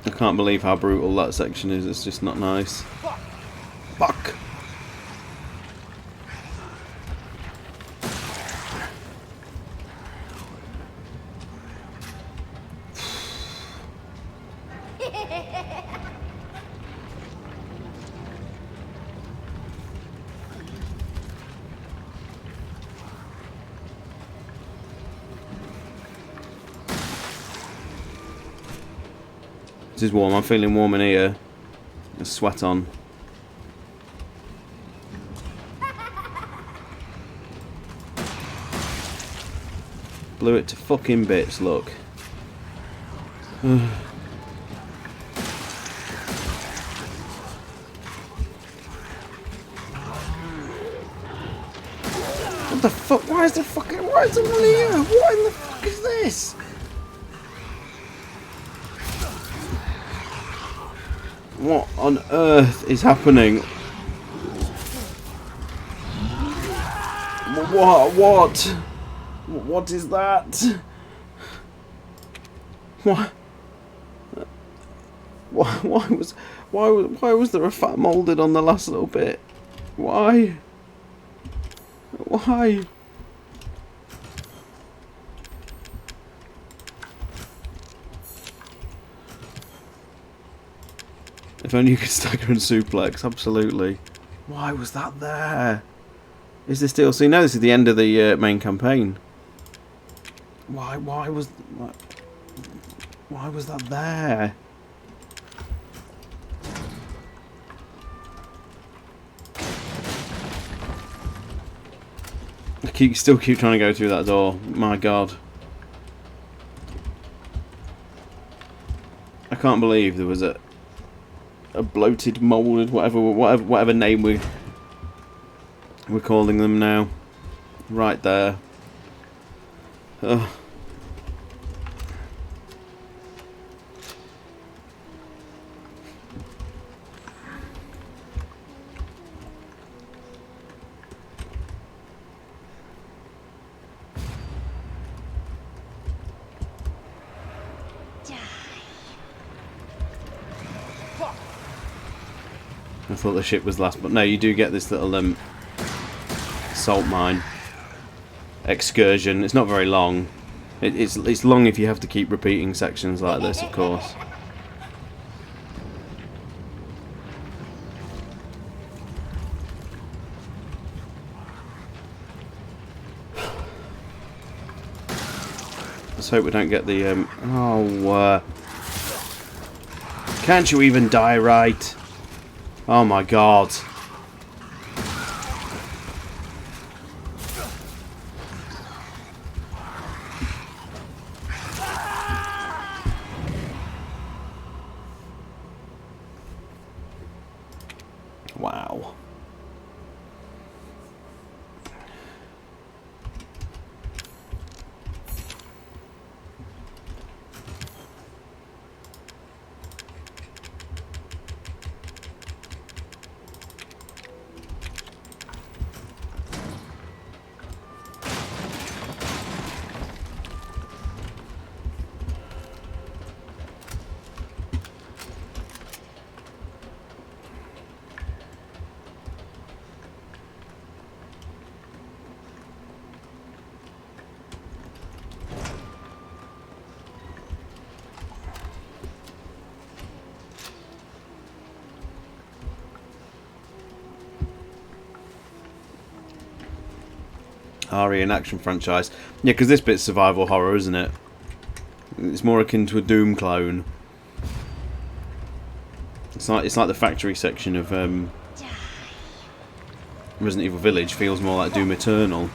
I can't believe how brutal that section is. It's just not nice. Fuck. This is warm. I'm feeling warm in here. There's sweat on. Blew it to fucking bits, look. What the fuck? Why is someone here? What in the fuck is this? What on earth is happening? What? What is that? What? Why was there a fat moulded on the last little bit? Why? Why? If only you could stagger and suplex, absolutely. Why was that there? Is this DLC? No, this is the end of the main campaign. Why was that there? I still keep trying to go through that door. My God. I can't believe there was a bloated, moulded, whatever name we're calling them now. Right there. Ugh. I thought the ship was last, but no, you do get this little salt mine excursion. It's not very long. It's long if you have to keep repeating sections like this, of course. Let's hope we don't get the can't you even die right? Oh my God. Wow. RE an action franchise. Yeah, because this bit's survival horror, isn't it? It's more akin to a Doom clone. It's like the factory section of Resident Evil Village feels more like Doom Eternal.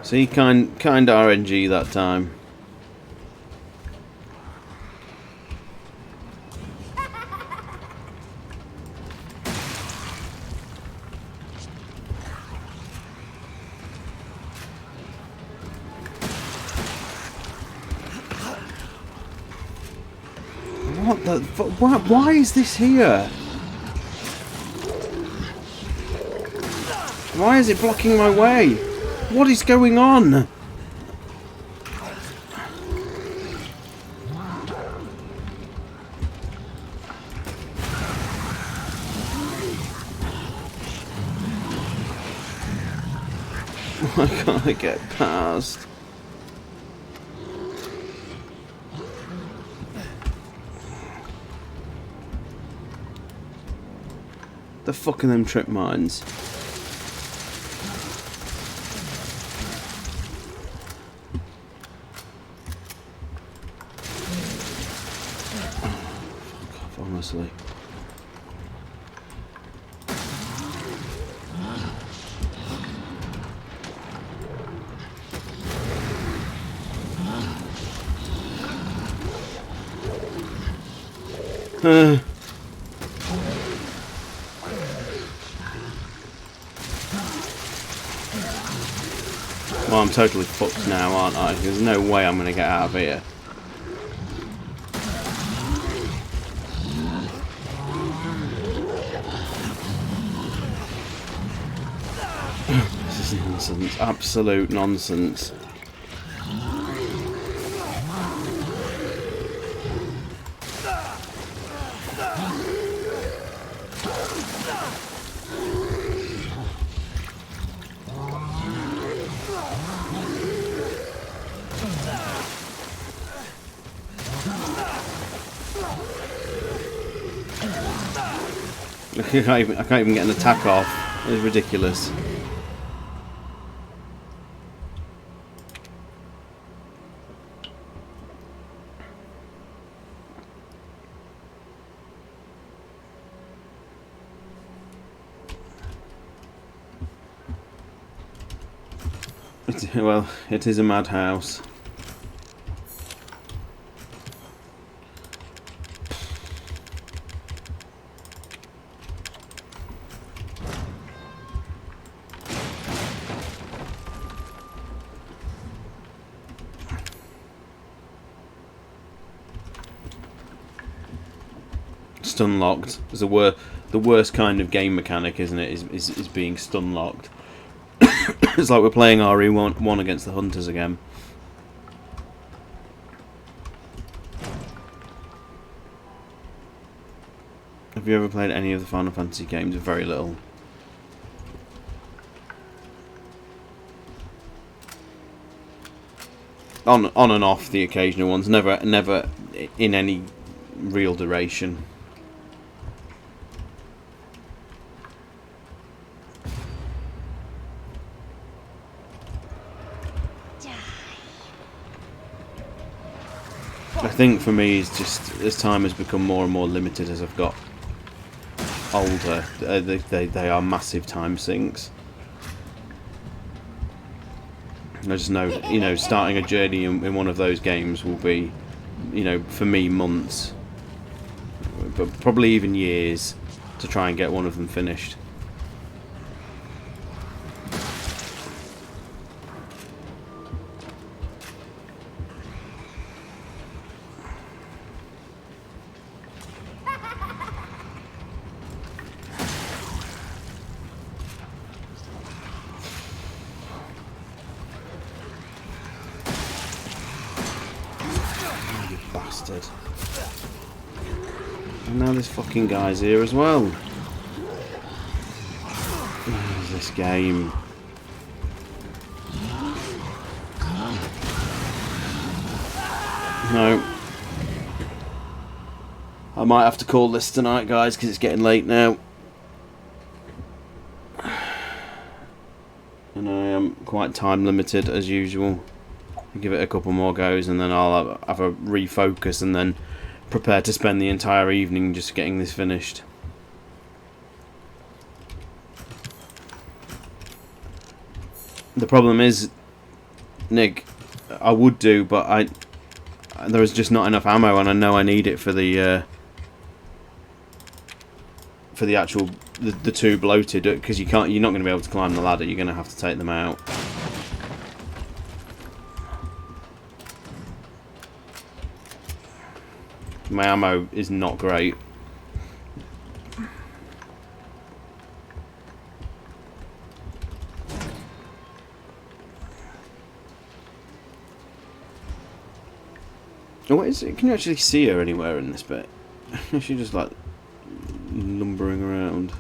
See, kind RNG that time. What the fuck? Why is this here? Why is it blocking my way? What is going on? Why can't I get past? The fuck are them trip mines? Fuck off, honestly. Well, I'm totally fucked now, aren't I? There's no way I'm going to get out of here. This is nonsense. Absolute nonsense. I can't even get an attack off. It's ridiculous. Well, it is a madhouse. Stun locked is the worst kind of game mechanic, isn't it? Is being stun locked. It's like we're playing RE1 against the Hunters again. Have you ever played any of the Final Fantasy games? Very little. On and off the occasional ones. Never in any real duration. I think for me, it's just as time has become more and more limited as I've got older. They are massive time sinks. I just know, you know, starting a journey in one of those games will be, you know, for me months, but probably even years to try and get one of them finished. Bastard. And now this fucking guy's here as well. Oh, this game. No. I might have to call this tonight, guys, because it's getting late now. And I am quite time limited as usual. I'll give it a couple more goes and then I'll have a refocus and then prepare to spend the entire evening just getting this finished. The problem is, Nick, I would do, but there is just not enough ammo, and I know I need it for the actual the two bloated, because you're not going to be able to climb the ladder. You're going to have to take them out. My ammo is not great. Oh, what is it? Can you actually see her anywhere in this bit? Is she just like lumbering around?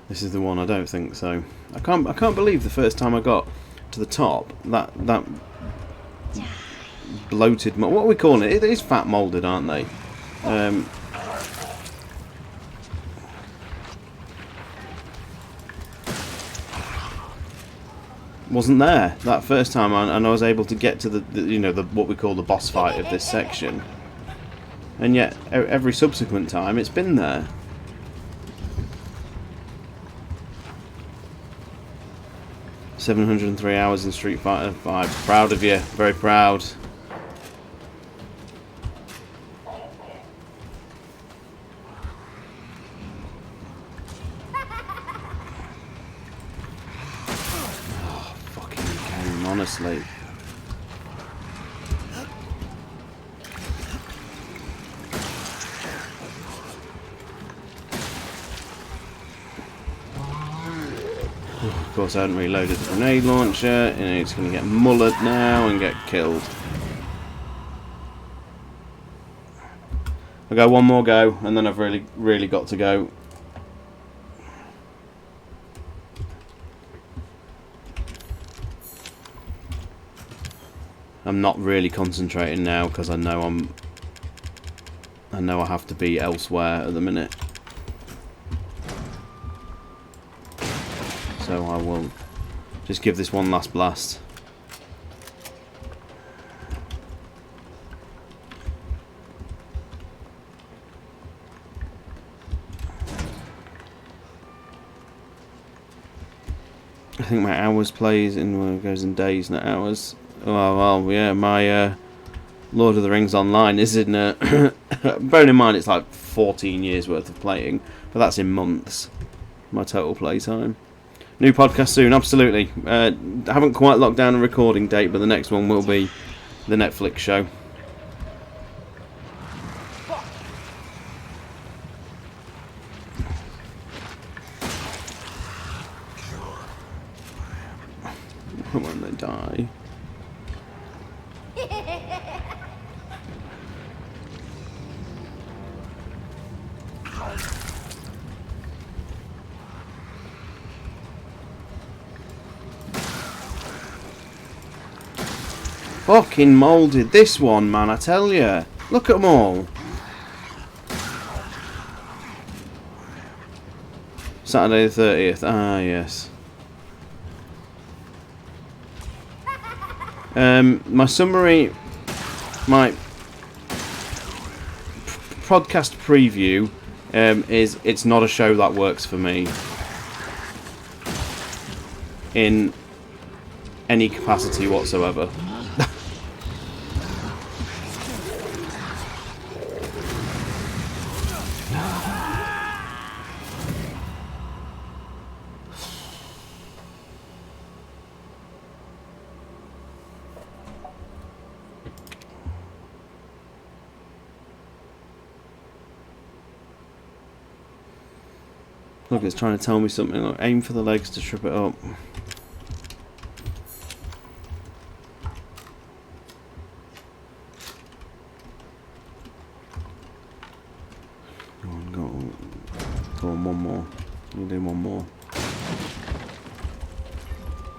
This is the one. I don't think so. I can't believe the first time I got to the top. That bloated. What are we calling it? It is fat moulded, aren't they? Wasn't there that first time, and I was able to get to the what we call the boss fight of this section, and yet every subsequent time it's been there. $703 hours in Street Fighter 5. Proud of you, very proud. Honestly. Of course I hadn't reloaded the grenade launcher, and it's going to get mullered now and get killed. I'll go one more go, and then I've really got to go. I'm not really concentrating now because I know I have to be elsewhere at the minute. So I will just give this one last blast. I think my hours plays in goes in days, not hours. Oh, well, yeah, my Lord of the Rings Online is in... bearing in mind it's like 14 years worth of playing, but that's in months, my total playtime. New podcast soon, absolutely. Haven't quite locked down a recording date, but the next one will be the Netflix show. When they die. Fucking moulded this one, man, I tell ya. Look at them all. Saturday the 30th. Ah, yes. My summary, my podcast preview is it's not a show that works for me in any capacity whatsoever. Look, it's trying to tell me something. Look, aim for the legs to trip it up. Go on, one more. We'll do one more.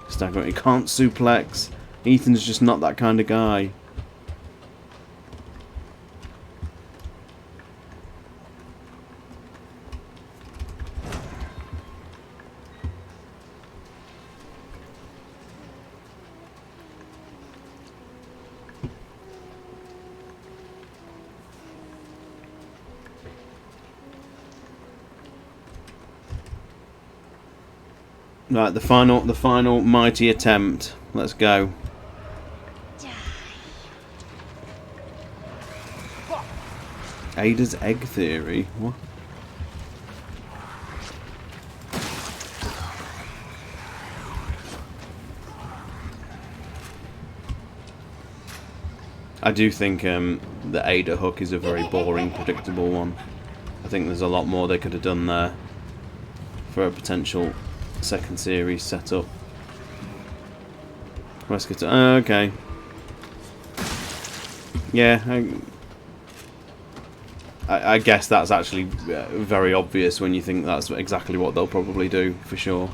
Stagger. He can't suplex. Ethan's just not that kind of guy. Right, the final mighty attempt. Let's go. Ada's egg theory. What? I do think the Ada hook is a very boring, predictable one. I think there's a lot more they could have done there for a potential second series setup. Let's get to okay. Yeah, I guess that's actually very obvious when you think that's exactly what they'll probably do for sure.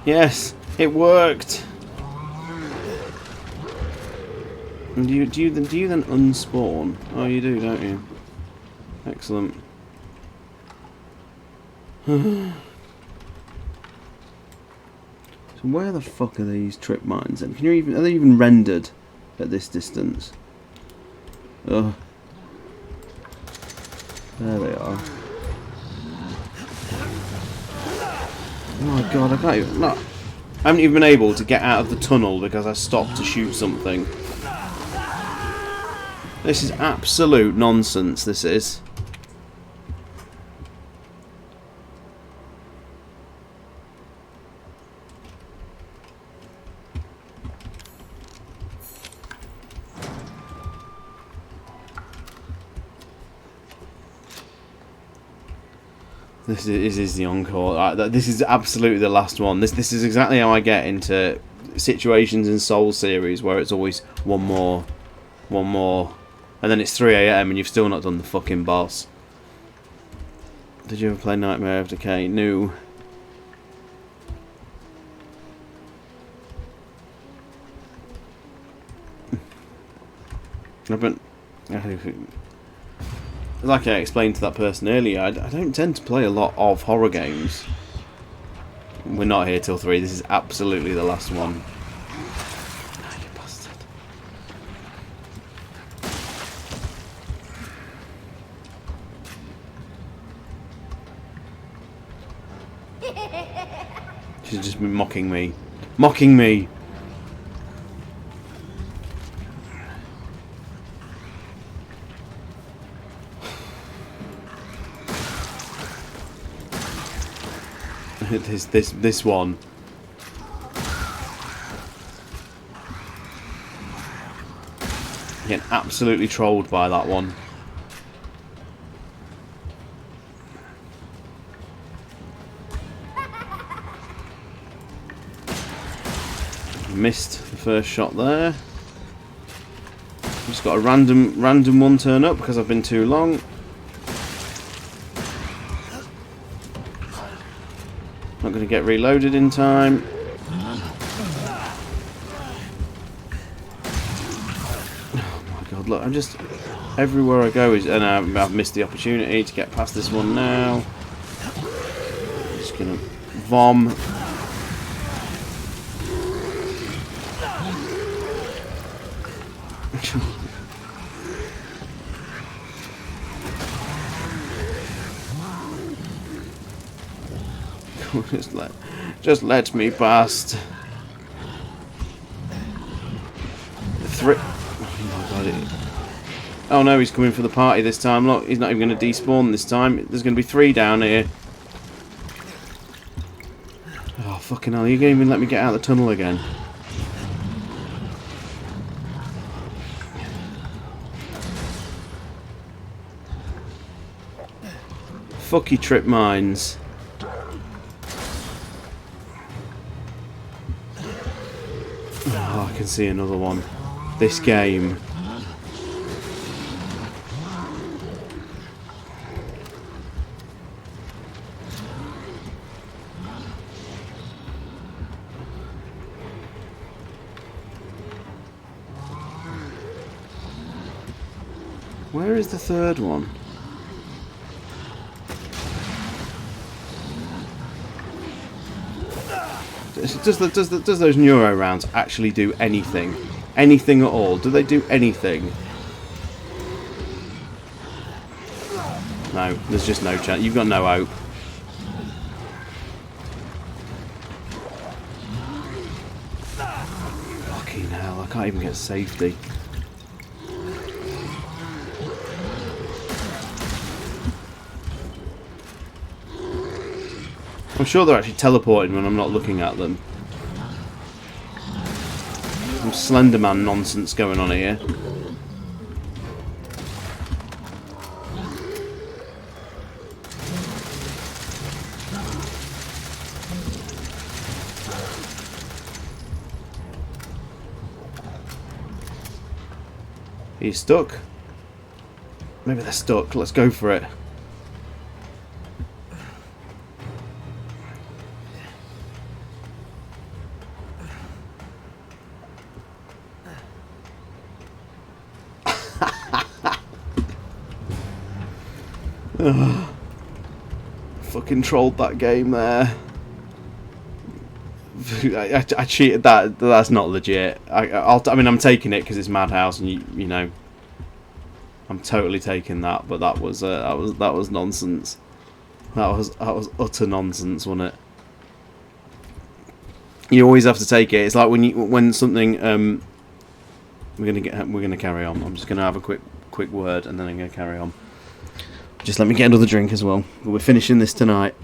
Yes, it worked. And do you then unspawn? Oh, you do, don't you? Excellent. So where the fuck are these trip mines then? Are they even rendered at this distance? Ugh. There they are. Oh my god, I can't even... No, I haven't even been able to get out of the tunnel because I stopped to shoot something. This is absolute nonsense, this is. This is the encore. This is absolutely the last one. This is exactly how I get into situations in Soul series where it's always one more, and then it's 3 AM and you've still not done the fucking boss. Did you ever play Nightmare of Decay? No. But like I explained to that person earlier, I don't tend to play a lot of horror games. We're not here till 3. This is absolutely the last one. Ah, you bastard. She's just been mocking me. Mocking me! This one. Getting absolutely trolled by that one. Missed the first shot there. Just got a random one turn up because I've been too long. Not going to get reloaded in time. Oh my god, look, I'm just... Everywhere I go is... And I've missed the opportunity to get past this one now. I'm just going to vom. Just let me past. 3. Oh my god! Oh no, he's coming for the party this time. Look, he's not even going to despawn this time. There's going to be 3 down here. Oh fucking hell! You can't even let me get out of the tunnel again. Fuck you, trip mines. Oh, I can see another one. This game. Where is the third one? Does those neuro rounds actually do anything? Anything at all? Do they do anything? No, there's just no chance. You've got no hope. Fucking hell, I can't even get safety. I'm sure they're actually teleporting when I'm not looking at them. Some Slenderman nonsense going on here. He's stuck. Maybe they're stuck. Let's go for it. Fucking trolled that game there. I cheated that. That's not legit. I mean, I'm taking it because it's Madhouse, and you know, I'm totally taking that. But that was nonsense. That was utter nonsense, wasn't it? You always have to take it. It's like when something we're gonna carry on. I'm just gonna have a quick word, and then I'm gonna carry on. Just let me get another drink as well. But we're finishing this tonight.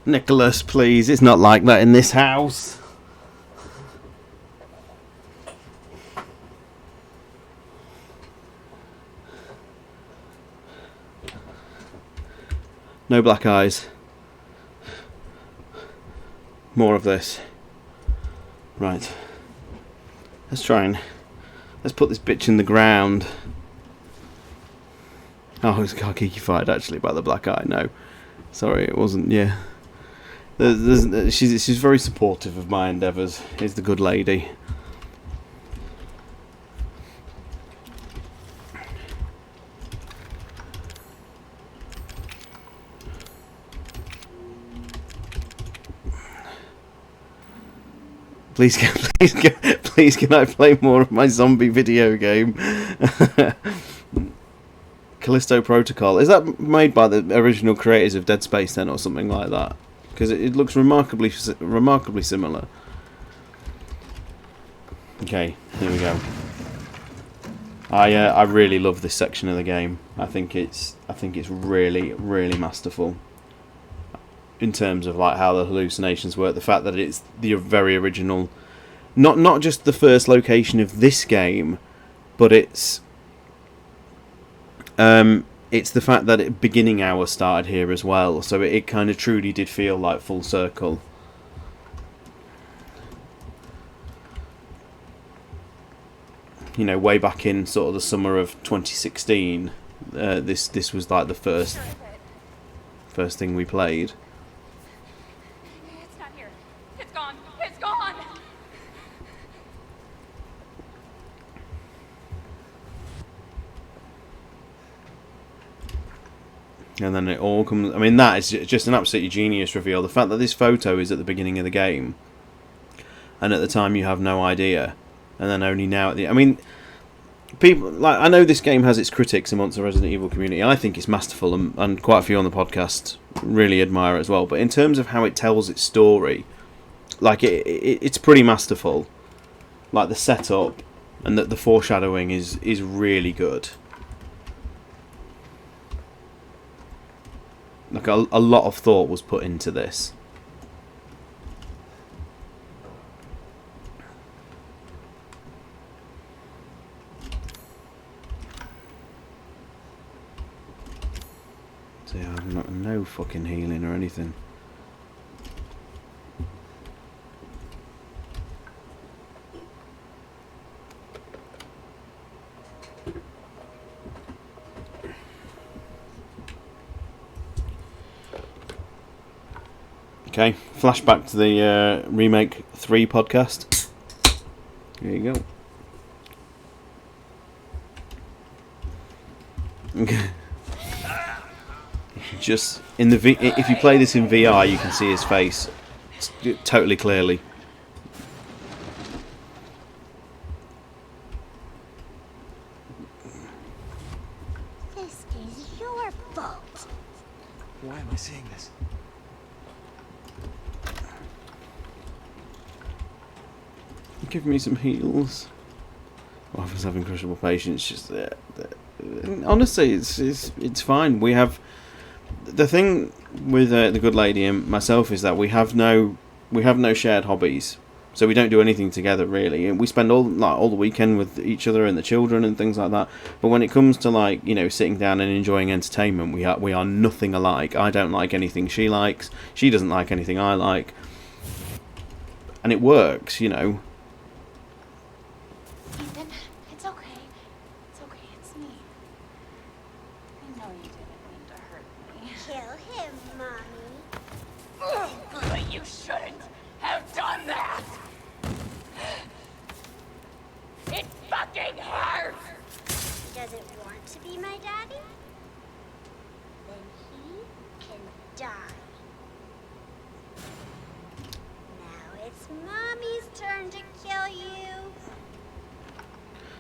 Nicholas, please. It's not like that in this house. No black eyes. More of this. Right. Let's put this bitch in the ground. Oh, it's Kiki fired actually by the black eye. No. Sorry, it wasn't. Yeah. She's very supportive of my endeavours. Is the good lady. Please can I play more of my zombie video game? Callisto Protocol. Is that made by the original creators of Dead Space then, or something like that? Because it looks remarkably similar. Okay, here we go. I really love this section of the game. I think it's really masterful in terms of like how the hallucinations work. The fact that it's the very original, not just the first location of this game, but it's the fact that beginning hour started here as well, so it kind of truly did feel like full circle. You know, way back in sort of the summer of 2016, this was like the first thing we played. It's not here. It's gone. It's gone. And then it all comes... I mean, that is just an absolutely genius reveal. The fact that this photo is at the beginning of the game, and at the time you have no idea, and then only now at the... I mean, people... like, I know this game has its critics amongst the Resident Evil community. I think it's masterful, and quite a few on the podcast really admire it as well. But in terms of how it tells its story, like, it's pretty masterful. Like, the setup and the foreshadowing is really good. Like a lot of thought was put into this. So yeah, I've not no fucking healing or anything. Okay, flashback to the Remake 3 podcast. There you go. Just in the if you play this in VR, you can see his face totally clearly. This is your fault. Why am I seeing this? Give me some heals. Oh, I was having crushable patience. Just honestly, it's fine. We have the thing with the good lady and myself is that we have no shared hobbies, so we don't do anything together really. And we spend all the weekend with each other and the children and things like that. But when it comes to sitting down and enjoying entertainment, we are nothing alike. I don't like anything she likes. She doesn't like anything I like, and it works, Ethan, it's okay. It's okay, it's me. I know you didn't mean to hurt me. Kill him, Mommy. But you shouldn't have done that! It fucking hurts! He doesn't want to be my daddy? Then he can die. Now it's Mommy's turn to kill you.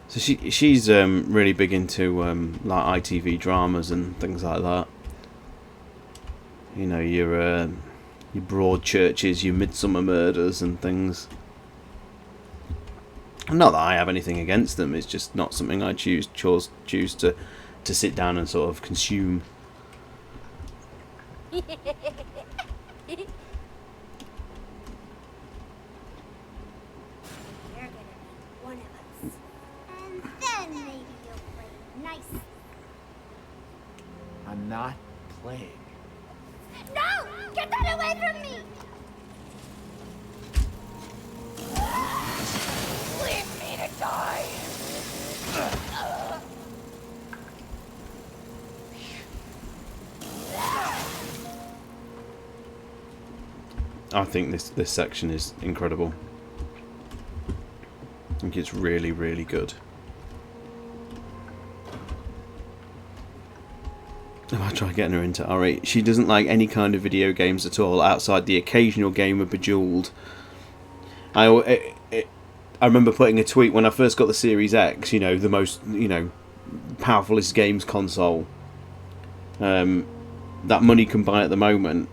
So she's really big into ITV dramas and things like that. You know, your Broadchurches, your Midsummer Murders and things. Not that I have anything against them. It's just not something I choose to sit down and sort of consume. You're gonna be one of us. And then maybe you'll play nice. I'm not playing. No! Get that away from me! Leave me to die! I think this section is incredible. I think it's really, really good. Oh, I try getting her into R8. She doesn't like any kind of video games at all, outside the occasional game of Bejeweled. I remember putting a tweet when I first got the Series X, the most, powerfulest games console that money can buy at the moment.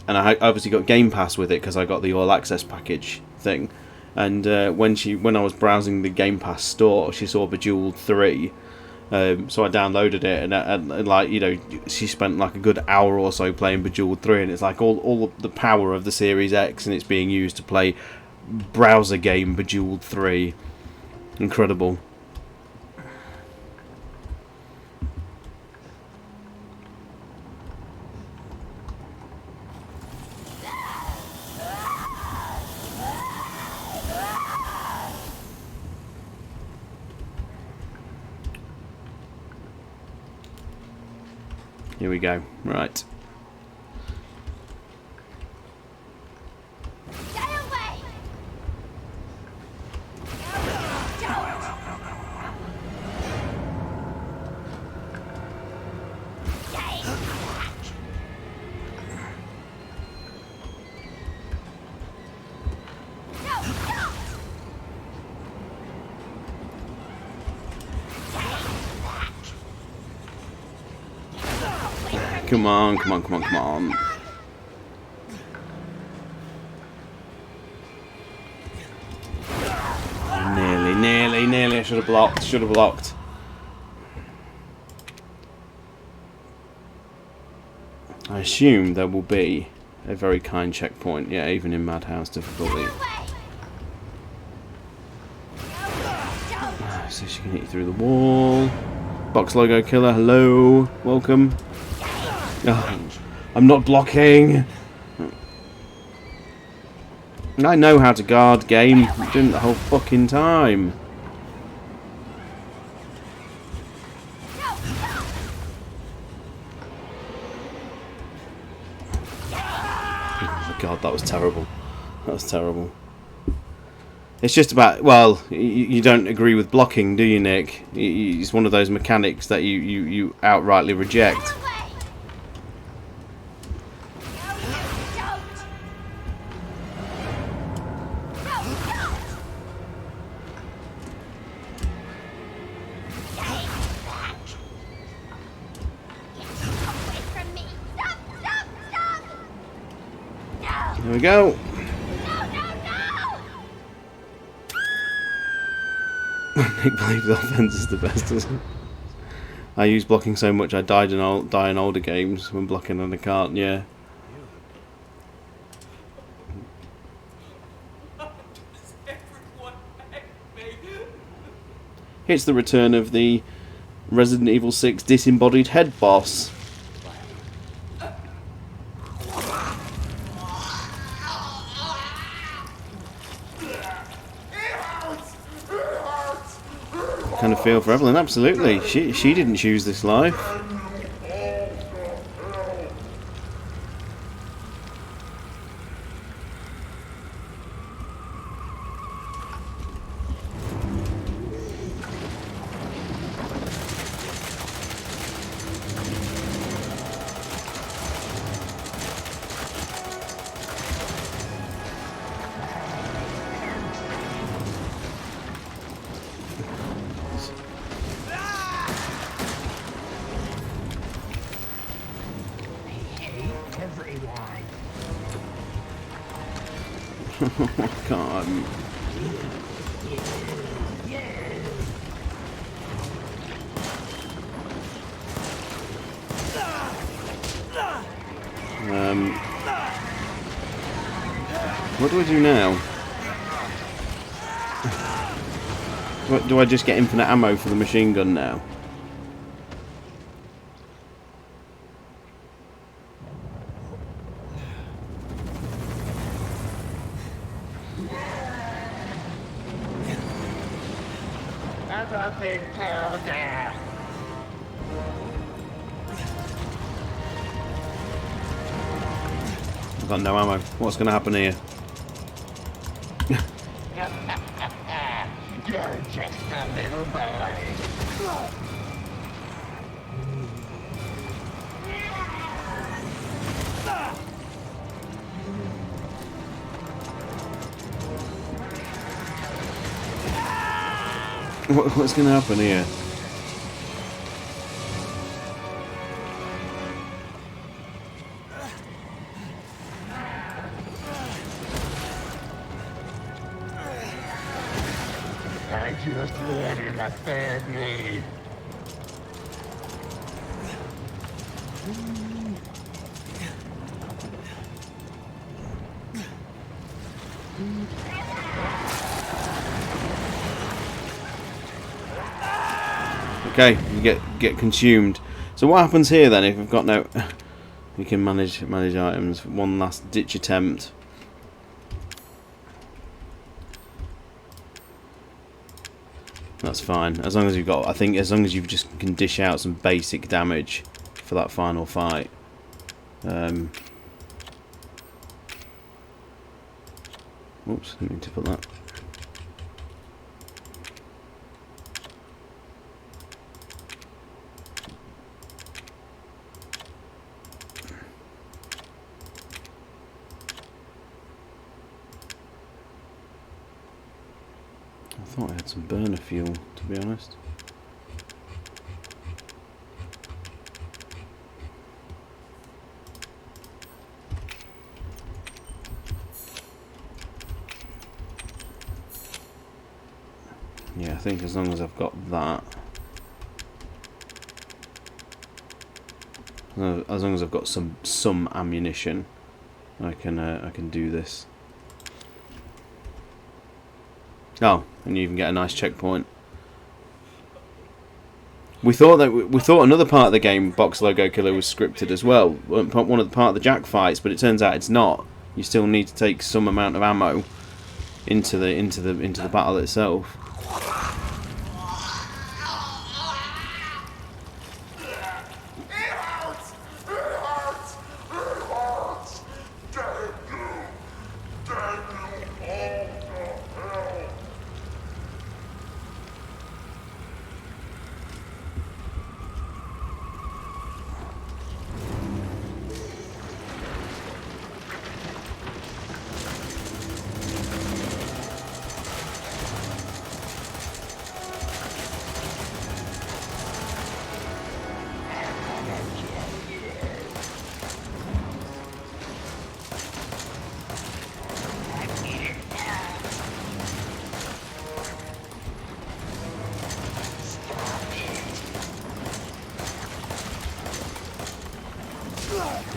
And I obviously got Game Pass with it because I got the All Access package thing. And when I was browsing the Game Pass store, she saw Bejeweled 3. So I downloaded it, and she spent like a good hour or so playing Bejeweled 3, and it's like all the power of the Series X, and it's being used to play browser game Bejeweled 3. Incredible. Here we go. Right. Get away! Come on, come on, come on, come on. Nearly. I should have blocked. I assume there will be a very kind checkpoint, yeah, even in Madhouse difficulty. So she can hit you through the wall. Box logo killer, hello, welcome. Oh, I'm not blocking. I know how to guard game. I'm doing it the whole fucking time. Oh, for God's God, that was terrible. That was terrible. It's just about, well, you don't agree with blocking, do you, Nick? It's one of those mechanics that you outrightly reject. Get away! No, you don't! No, don't! Stay back! Get away from me! Stop! Stop! Stop! No! There we go. No! No! No! Nick believes offense is the best, doesn't it? I use blocking so much I die in older games when blocking on a cart, yeah. It's the return of the Resident Evil 6 disembodied head boss. Kind of feel for Evelyn, absolutely. She didn't choose this life. Oh God. What do I do now? What, do I just get infinite ammo for the machine gun now? I've got no ammo. What's going to happen here? You're just a little boy. What's going to happen here? I just wanted a family. Okay, you get consumed. So what happens here then if we've got no... You can manage items. One last ditch attempt. That's fine. As long as you've got... I think as long as you just can dish out some basic damage for that final fight. Oops, didn't mean to put that. I thought I had some burner fuel, to be honest. Yeah, I think as long as I've got that, as long as I've got some ammunition, I can do this. Oh, and you even get a nice checkpoint. We thought another part of the game, Box Logo Killer, was scripted as well. One of the part of the Jack fights, but it turns out it's not. You still need to take some amount of ammo into the battle itself.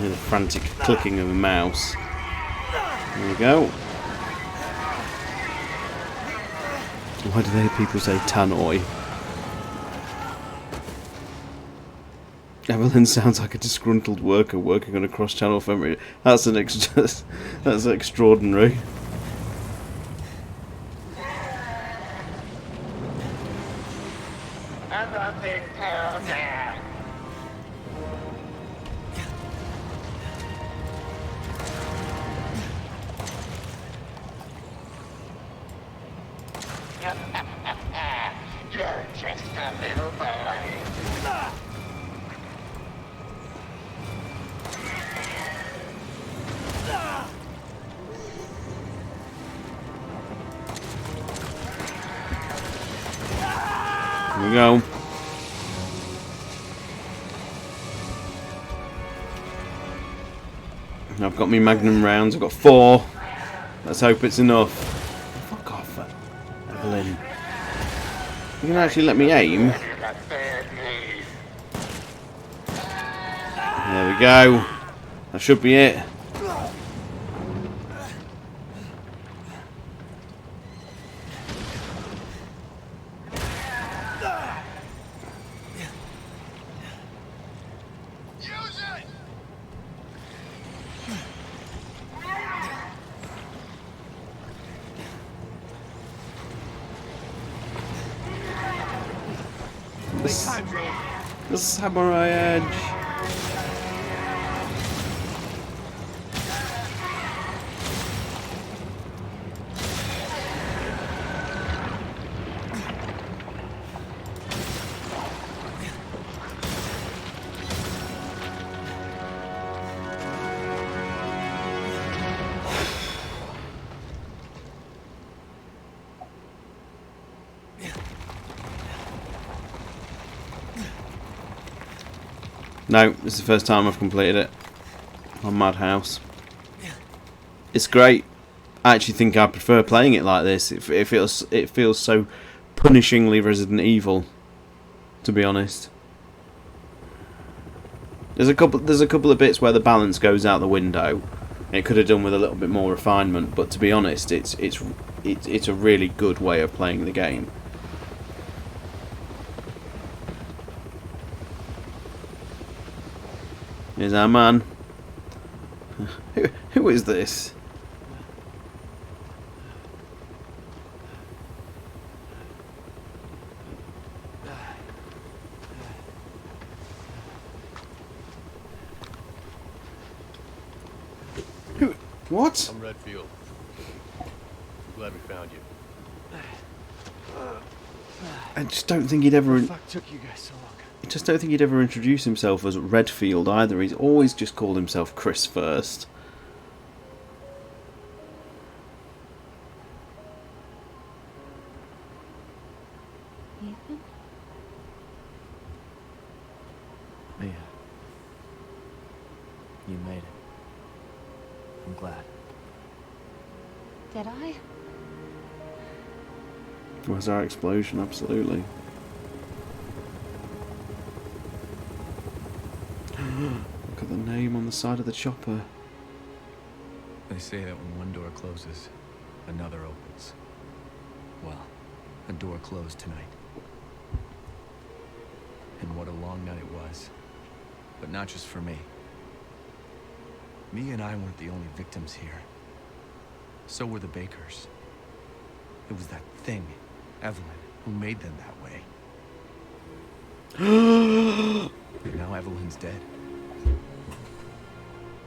hear the frantic clicking of a mouse. There we go. Why do they people say tannoy? Evelyn sounds like a disgruntled worker working on a cross-channel film. That's that's extraordinary. I'm a big powder. You're just a little boy. Here we go. I've got me magnum rounds. I've got 4. Let's hope it's enough. Fuck off, Evelyn. You can actually let me aim. There we go. That should be it. The samurai edge. No, this is the first time I've completed it on Madhouse. It's great. I actually think I prefer playing it like this. It feels so punishingly Resident Evil, to be honest. There's a couple of bits where the balance goes out the window. It could have done with a little bit more refinement, but to be honest, it's a really good way of playing the game. Here's our man. Who is this? Who? What? I'm Redfield. Glad we found you. I just don't think he'd ever. What the fuck took you guys so long? I just don't think he'd ever introduce himself as Redfield either. He's always just called himself Chris first. Ethan? Mia. You made it. I'm glad. Did I? Was our explosion? Absolutely. Look at the name on the side of the chopper. They say that when one door closes, another opens. Well, a door closed tonight. And what a long night it was. But not just for me. Me and I weren't the only victims here. So were the Bakers. It was that thing, Evelyn, who made them that way. Now Evelyn's dead.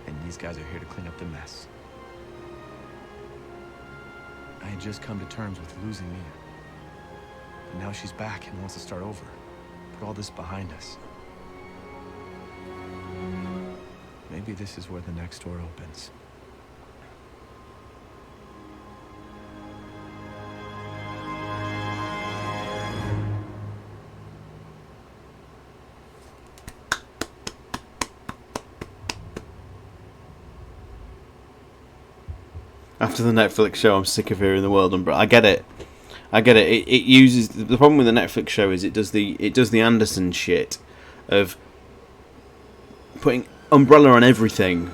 And these guys are here to clean up the mess. I had just come to terms with losing Mia. But now she's back and wants to start over. Put all this behind us. Maybe this is where the next door opens. After the Netflix show, I'm sick of hearing the world umbrella. I get it. I get it. It uses the problem with the Netflix show is it does the Anderson shit of putting umbrella on everything.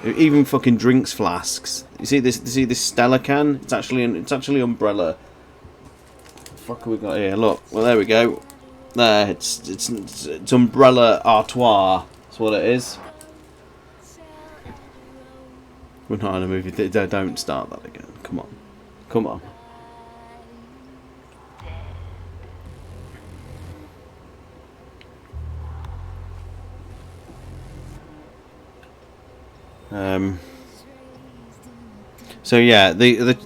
Even fucking drinks flasks. You see this? You see this Stella can? It's actually umbrella. What the fuck have we got here? Look. Well, there we go. There. It's umbrella artois. That's what it is. We're not in a movie. Don't start that again. Come on. Come on. So yeah, the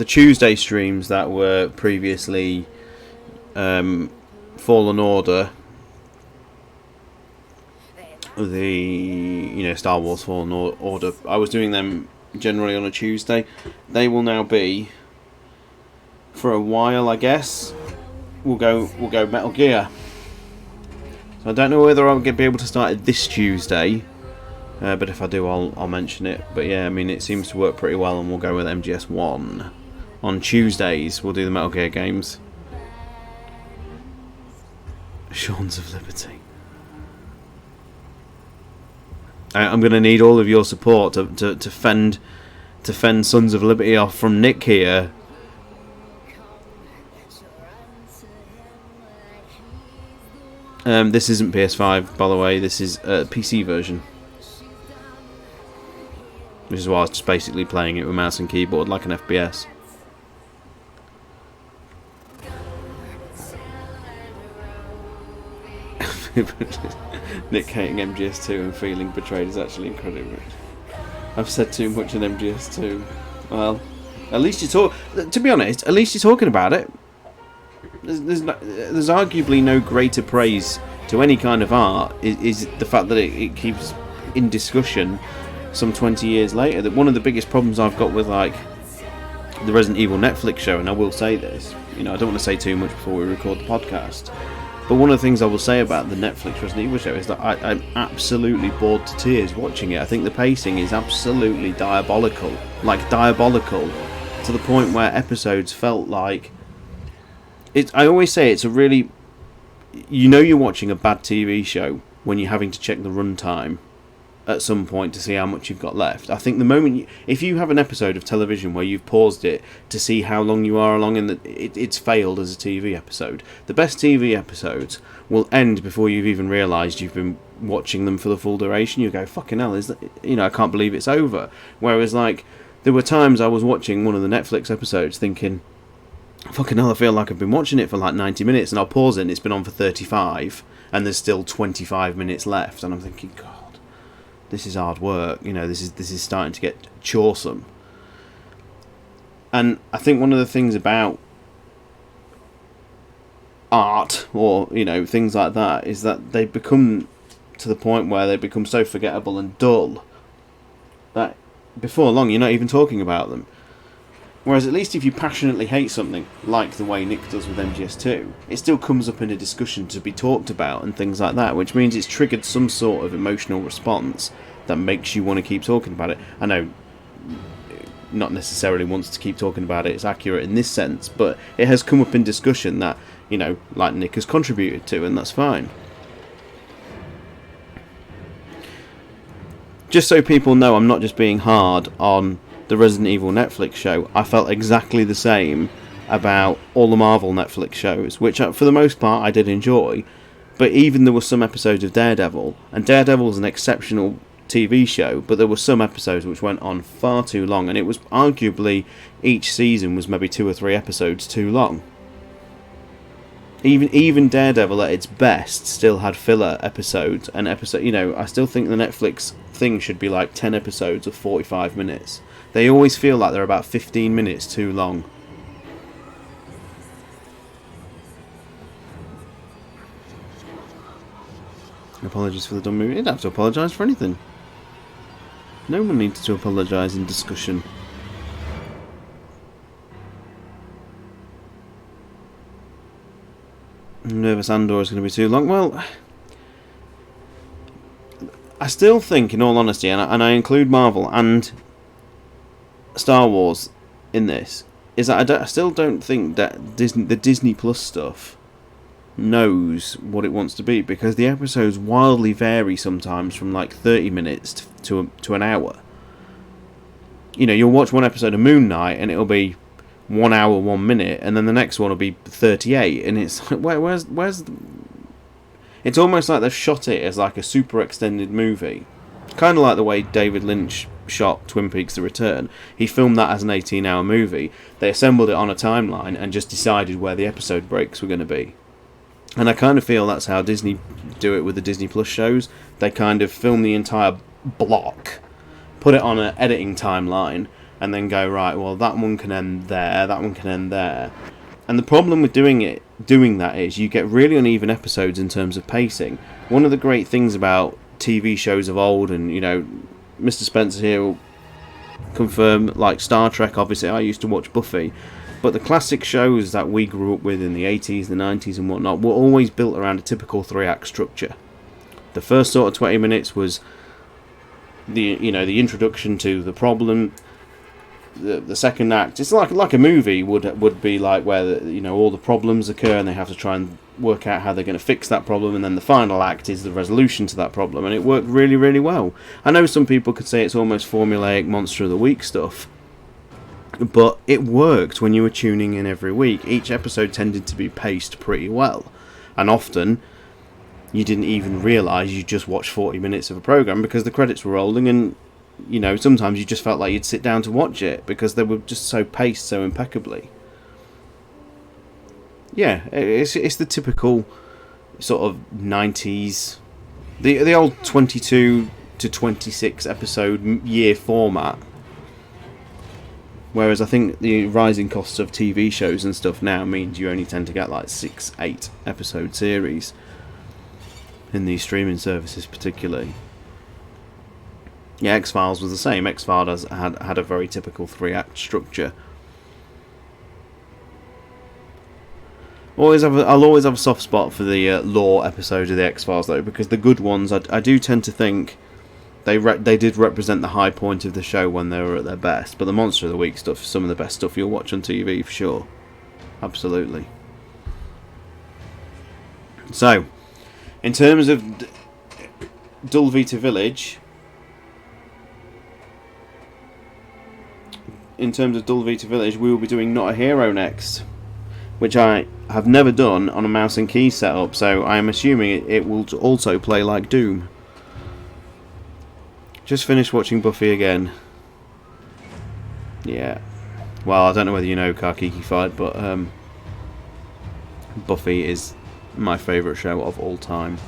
Tuesday streams that were previously Fallen Order, the Star Wars Fallen Order, I was doing them generally on a Tuesday. They will now be, for a while, I guess, we'll go Metal Gear. So I don't know whether I'll be able to start it this Tuesday. But if I do, I'll mention it. But yeah, I mean, it seems to work pretty well, and we'll go with MGS1. On Tuesdays, we'll do the Metal Gear games. Shawns of Liberty. I'm going to need all of your support to fend Sons of Liberty off from Nick here. This isn't PS5, by the way. This is a PC version. Which is why I was just basically playing it with mouse and keyboard like an FPS. Nick hating MGS2 and feeling betrayed is actually incredible. I've said too much in MGS2. Well, at least you talk. To be honest, at least you're talking about it. There's arguably no greater praise to any kind of art is the fact that it keeps in discussion some 20 years later. That one of the biggest problems I've got with like the Resident Evil Netflix show, and I will say this, I don't want to say too much before we record the podcast, but one of the things I will say about the Netflix Resident Evil show is that I'm absolutely bored to tears watching it. I think the pacing is absolutely diabolical, to the point where episodes felt like I always say it's a really, you're watching a bad TV show when you're having to check the runtime at some point to see how much you've got left. I think the moment if you have an episode of television where you've paused it to see how long you are along and it's failed as a TV episode, the best TV episodes will end before you've even realised you've been watching them for the full duration. You go, fucking hell, is that, I can't believe it's over. Whereas like there were times I was watching one of the Netflix episodes thinking, fucking hell, I feel like I've been watching it for like 90 minutes, and I'll pause it and it's been on for 35 and there's still 25 minutes left, and I'm thinking, God, this is hard work. This is starting to get choresome. And I think one of the things about art or things like that is that they become to the point where they become so forgettable and dull that before long you're not even talking about them. Whereas at least if you passionately hate something, like the way Nick does with MGS2, it still comes up in a discussion to be talked about and things like that, which means it's triggered some sort of emotional response that makes you want to keep talking about it. I know not necessarily wants to keep talking about it, it's accurate in this sense, but it has come up in discussion that, like Nick has contributed to, and that's fine. Just so people know, I'm not just being hard on the Resident Evil Netflix show. I felt exactly the same about all the Marvel Netflix shows, which for the most part I did enjoy, but even there were some episodes of Daredevil, and Daredevil is an exceptional TV show, but there were some episodes which went on far too long, and it was arguably each season was maybe 2 or 3 episodes too long. Even Daredevil at its best still had filler episodes, and I still think the Netflix thing should be like 10 episodes of 45 minutes. They always feel like they're about 15 minutes too long. Apologies for the dumb movie. You don't have to apologise for anything. No one needs to apologise in discussion. Nervous Andor is going to be too long. Well, I still think, in all honesty, and I include Marvel and Star Wars in this, is that I still don't think that the Disney Plus stuff knows what it wants to be, because the episodes wildly vary sometimes from like 30 minutes to an hour. You know, you'll watch one episode of Moon Knight and it'll be 1 hour 1 minute, and then the next one will be 38, and it's like, where's it's almost like they've shot it as like a super extended movie, kind of like the way David Lynch shot Twin Peaks: The Return. He filmed that as an 18-hour movie. They assembled it on a timeline and just decided where the episode breaks were going to be. And I kind of feel that's how Disney do it with the Disney Plus shows. They kind of film the entire block, put it on an editing timeline, and then go, right, well, that one can end there, that one can end there. And the problem with doing that is you get really uneven episodes in terms of pacing. One of the great things about TV shows of old, and, you know, Mr. Spencer here will confirm, like Star Trek, obviously, I used to watch Buffy. But the classic shows that we grew up with in the 80s, the 90s and whatnot were always built around a typical 3-act structure. The first sort of 20 minutes was the introduction to the problem. The second act, it's like a movie would be like, where all the problems occur and they have to try and work out how they're going to fix that problem, and then the final act is the resolution to that problem, and it worked really, really well. I know some people could say it's almost formulaic Monster of the Week stuff, but it worked when you were tuning in every week. Each episode tended to be paced pretty well, and often you didn't even realise you just watched 40 minutes of a programme because the credits were rolling, and sometimes you just felt like you'd sit down to watch it because they were just so paced so impeccably. Yeah, it's the typical sort of 90s, the old 22 to 26 episode year format. Whereas I think the rising costs of TV shows and stuff now means you only tend to get like 6-8 episode series in these streaming services particularly. Yeah, X-Files was the same. X-Files had a very typical 3-act structure. I'll always have a soft spot for the law episodes of the X-Files though, because the good ones I do tend to think they did represent the high point of the show when they were at their best. But the Monster of the Week stuff is some of the best stuff you'll watch on TV for sure. Absolutely. So, in terms of Dulvey to Village, we will be doing Not a Hero next, which I have never done on a mouse and keys setup, so I am assuming it will also play like Doom. Just finished watching Buffy again. Yeah. Well, I don't know whether you know Karkiki Fight, but Buffy is my favourite show of all time.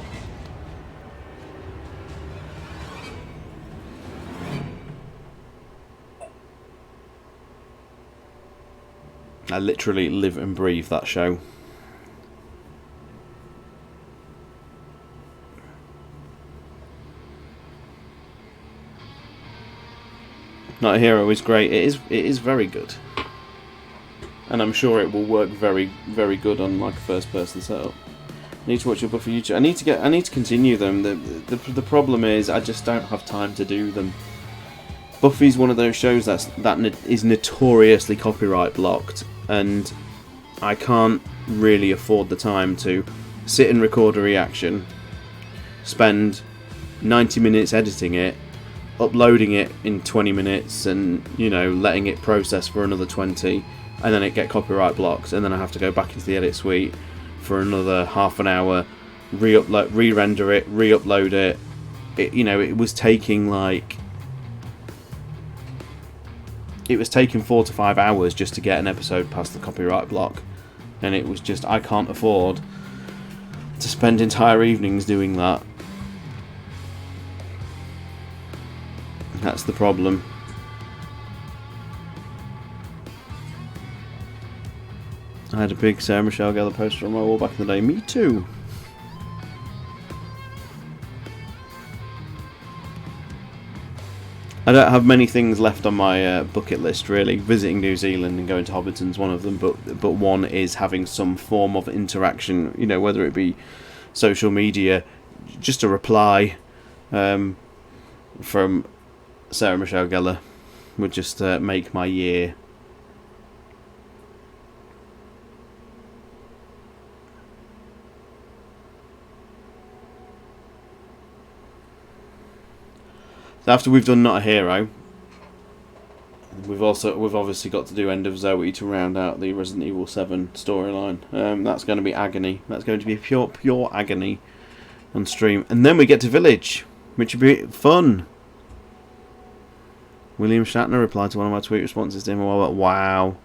I literally live and breathe that show. Not a Hero is great. It is very good, and I'm sure it will work very, very good on like a first-person setup. I need to watch your Buffy YouTube. I need to continue them. The problem is I just don't have time to do them. Buffy's one of those shows that is notoriously copyright blocked, and I can't really afford the time to sit and record a reaction, spend 90 minutes editing it, uploading it in 20 minutes, and letting it process for another 20, and then it get copyright blocked, and then I have to go back into the edit suite for another half an hour, re-render it, re-upload it. It was taking 4 to 5 hours just to get an episode past the copyright block, and it was just, I can't afford to spend entire evenings doing that. That's the problem. I had a big Sarah Michelle Gellar poster on my wall back in the day. Me too. I don't have many things left on my bucket list really. Visiting New Zealand and going to Hobbiton's one of them, but one is having some form of interaction, whether it be social media, just a reply from Sarah Michelle Gellar would just make my year. So after we've done Not a Hero, we've obviously got to do End of Zoe to round out the Resident Evil 7 storyline. That's going to be agony. That's going to be pure agony on stream. And then we get to Village, which will be fun. William Shatner replied to one of my tweet responses to him. Wow.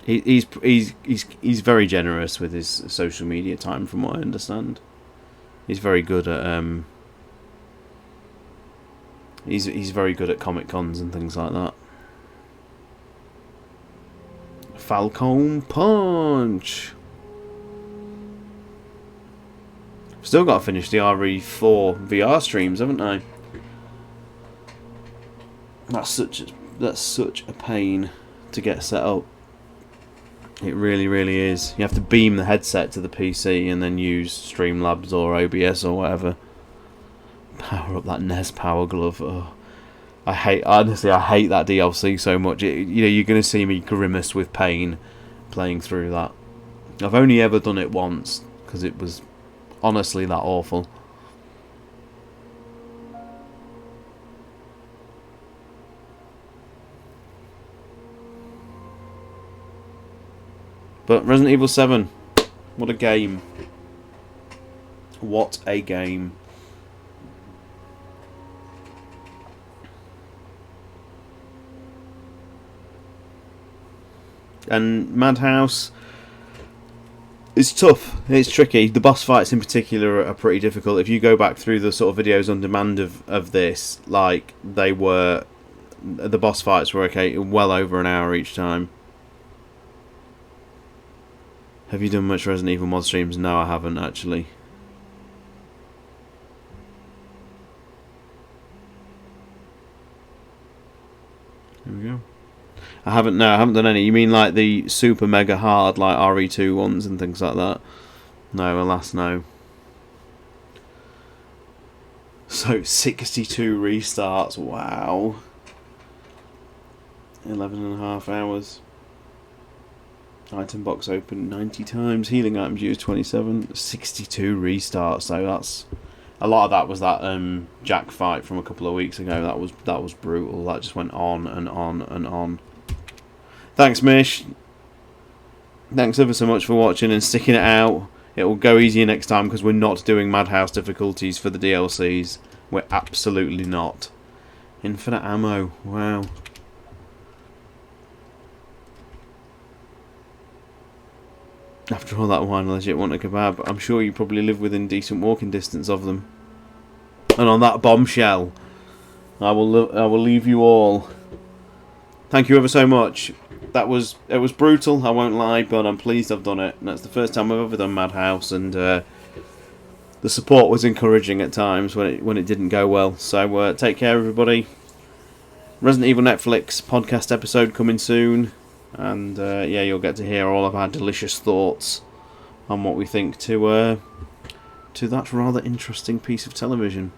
He's very generous with his social media time, from what I understand. He's very good at he's very good at Comic Cons and things like that. Falcon Punch. Still got to finish the RE4 VR streams, haven't I? That's such a pain to get set up. It really, really is. You have to beam the headset to the PC and then use Streamlabs or OBS or whatever. Power up that NES Power Glove. Oh, I hate that DLC so much. You're going to see me grimace with pain playing through that. I've only ever done it once because it was honestly that awful. But Resident Evil 7, what a game. What a game. And Madhouse is tough. It's tricky. The boss fights in particular are pretty difficult. If you go back through the sort of videos on demand of this, like, the boss fights were okay, well over an hour each time. Have you done much Resident Evil mod streams? No, I haven't actually. Here we go. I haven't done any. You mean like the super mega hard, like RE2 ones and things like that? No, alas no. So 62 restarts, wow. 11.5 hours. Item box open 90 times. Healing items used 27. 62 restarts. So that's a lot of that was that Jack fight from a couple of weeks ago. That was brutal. That just went on and on and on. Thanks, Mish. Thanks ever so much for watching and sticking it out. It will go easier next time because we're not doing Madhouse difficulties for the DLCs. We're absolutely not. Infinite ammo. Wow. After all that wine, I legit want a kebab. I'm sure you probably live within decent walking distance of them. And on that bombshell, I will leave you all. Thank you ever so much. It was brutal, I won't lie, but I'm pleased I've done it. And that's the first time I've ever done Madhouse, and the support was encouraging at times when it didn't go well. So take care, everybody. Resident Evil Netflix podcast episode coming soon. And yeah, you'll get to hear all of our delicious thoughts on what we think to that rather interesting piece of television.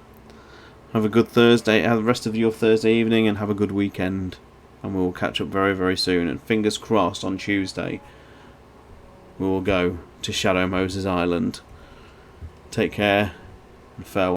Have a good Thursday, have the rest of your Thursday evening, and have a good weekend. And we will catch up very, very soon. And fingers crossed on Tuesday, we will go to Shadow Moses Island. Take care and farewell.